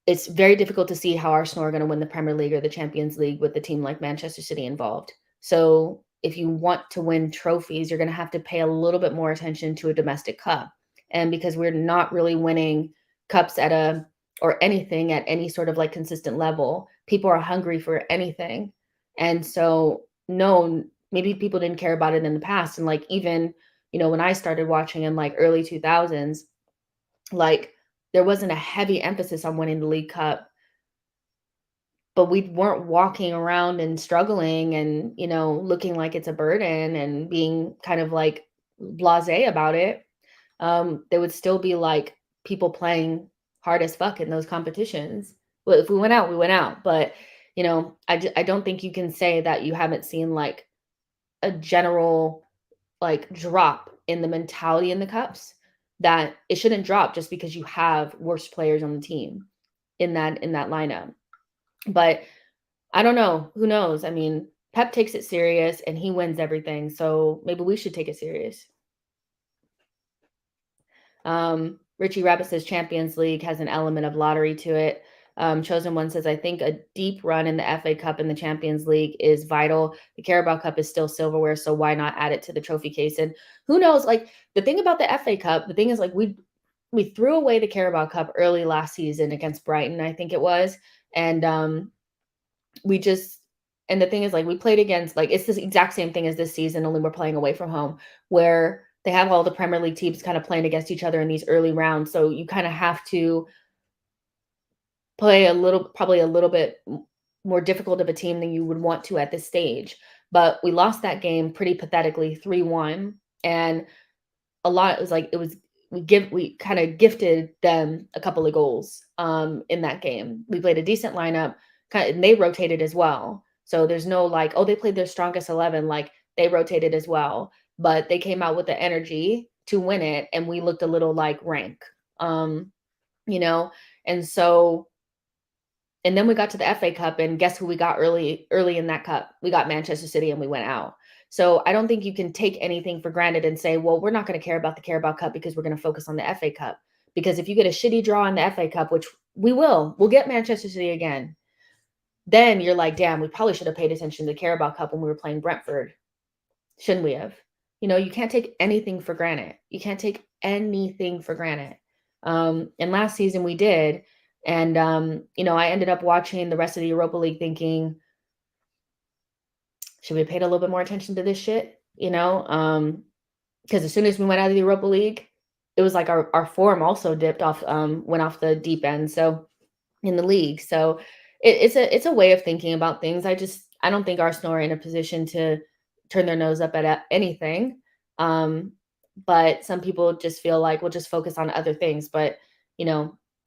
it's very difficult to see how Arsenal are going to win the Premier League or the Champions League with a team like Manchester City involved. So if you want to win trophies, you're going to have to pay a little bit more attention to a domestic cup. And because we're not really winning cups or anything at any sort of like consistent level, people are hungry for anything. And so, no, maybe people didn't care about it in the past. And like, even, when I started watching in like early 2000s, like there wasn't a heavy emphasis on winning the League Cup, but we weren't walking around and struggling and, looking like it's a burden and being kind of like blasé about it. There would still be like people playing hard as fuck in those competitions. Well, if we went out, we went out. But, I don't think you can say that you haven't seen like a general like drop in the mentality in the cups, that it shouldn't drop just because you have worse players on the team in that lineup. But I don't know. Who knows? I mean, Pep takes it serious and he wins everything. So maybe we should take it serious. Richie Rabbit says Champions League has an element of lottery to it. Chosen One says, I think a deep run in the FA Cup and the Champions League is vital. The Carabao Cup is still silverware, so why not add it to the trophy case? And who knows? Like, the thing about the FA Cup, the thing is, like, we threw away the Carabao Cup early last season against Brighton, I think it was. And we just, and the thing is, like, we played against, like, it's the exact same thing as this season, only we're playing away from home, where they have all the Premier League teams kind of playing against each other in these early rounds. So you kind of have to play probably a little bit more difficult of a team than you would want to at this stage. But we lost that game pretty pathetically, 3-1. And we kind of gifted them a couple of goals in that game. We played a decent lineup, and they rotated as well. So there's no like, oh, they played their strongest 11, like they rotated as well, but they came out with the energy to win it, and we looked a little like rank. You know, and so and then we got to the FA Cup, and guess who we got early in that cup? We got Manchester City, and we went out. So I don't think you can take anything for granted and say, well, we're not going to care about the Carabao Cup because we're going to focus on the FA Cup. Because if you get a shitty draw in the FA Cup, which we'll get Manchester City again, then you're like, damn, we probably should have paid attention to the Carabao Cup when we were playing Brentford. Shouldn't we have? You can't take anything for granted. You can't take anything for granted. And last season we did. And, I ended up watching the rest of the Europa League thinking, should we have paid a little bit more attention to this shit? Because as soon as we went out of the Europa League, it was like our form also dipped off, went off the deep end. So in the league. So it's a way of thinking about things. I don't think Arsenal are in a position to turn their nose up at anything. But some people just feel like we'll just focus on other things. But,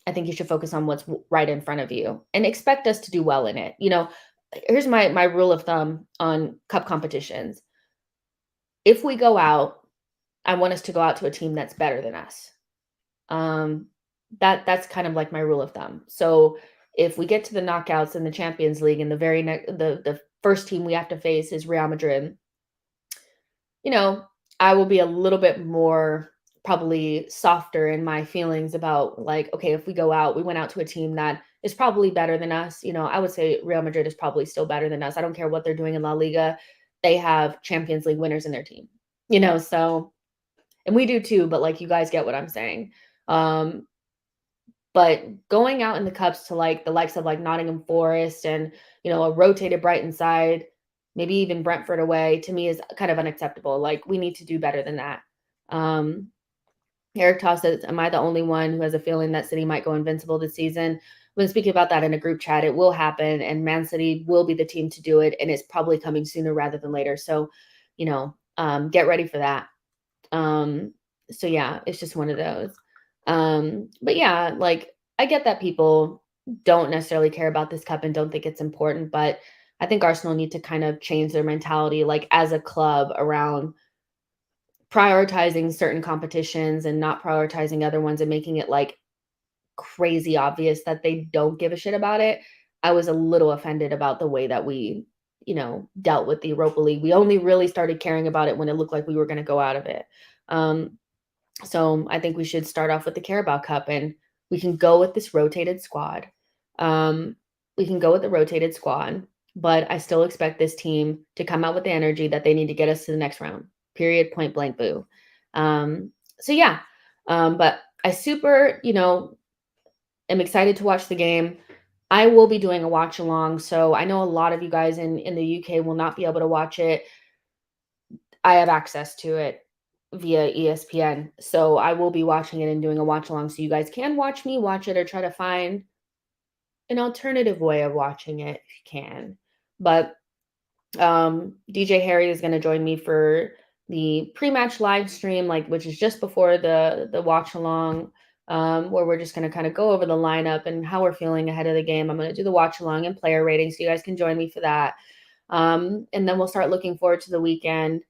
I think you should focus on what's right in front of you and expect us to do well in it. Here's my rule of thumb on cup competitions. If we go out, I want us to go out to a team that's better than us. That's kind of like my rule of thumb. So if we get to the knockouts in the Champions League and the first team we have to face is Real Madrid, I will be a little bit more probably softer in my feelings about like, okay, if we go out, we went out to a team that is probably better than us. I would say Real Madrid is probably still better than us. I don't care what they're doing in La Liga. They have Champions League winners in their team, so, and we do too, but like, you guys get what I'm saying. But going out in the cups to like the likes of like Nottingham Forest and, a rotated Brighton side, maybe even Brentford away, to me is kind of unacceptable. Like, we need to do better than that. Eric Toss says, am I the only one who has a feeling that City might go invincible this season? When speaking about that in a group chat, it will happen, and Man City will be the team to do it, and it's probably coming sooner rather than later. So, get ready for that. So yeah, it's just one of those. But yeah, like, I get that people don't necessarily care about this cup and don't think it's important, but I think Arsenal need to kind of change their mentality, like as a club, around prioritizing certain competitions and not prioritizing other ones and making it like crazy obvious that they don't give a shit about it. I was a little offended about the way that we, dealt with the Europa League. We only really started caring about it when it looked like we were going to go out of it. So I think we should start off with the Carabao Cup, and we can go with this rotated squad. We can go with the rotated squad, but I still expect this team to come out with the energy that they need to get us to the next round. Period, point blank, boo. So yeah, but I super, am excited to watch the game. I will be doing a watch along, so I know a lot of you guys in the UK will not be able to watch it. I have access to it. via ESPN. So I will be watching it and doing a watch along. So you guys can watch me watch it or try to find an alternative way of watching it if you can. But DJ Harry is going to join me for the pre-match live stream, like which is just before the watch along, where we're just going to kind of go over the lineup and how we're feeling ahead of the game. I'm going to do the watch along and player rating, so you guys can join me for that. And then we'll start looking forward to the weekend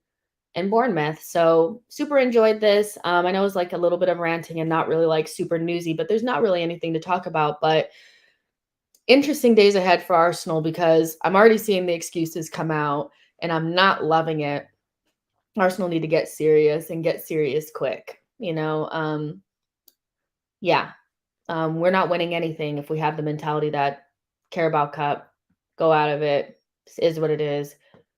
in Bournemouth. So super enjoyed this. I know it was like a little bit of ranting and not really like super newsy, but there's not really anything to talk about. But interesting days ahead for Arsenal because I'm already seeing the excuses come out and I'm not loving it. Arsenal need to get serious and get serious quick. Yeah. We're not winning anything if we have the mentality that Carabao Cup, go out of it, is what it is.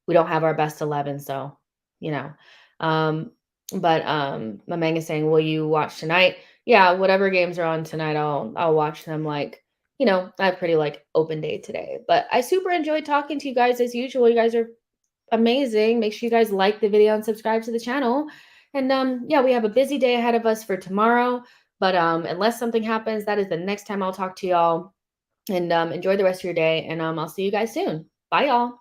We don't have our best 11, so, you know. But Mamang is saying, will you watch tonight? Yeah, whatever games are on tonight, I'll watch them. Like, I have pretty like open day today. But I super enjoyed talking to you guys as usual. You guys are amazing. Make sure you guys like the video and subscribe to the channel. And yeah, we have a busy day ahead of us for tomorrow. But unless something happens, that is the next time I'll talk to y'all. And enjoy the rest of your day. And I'll see you guys soon. Bye, y'all.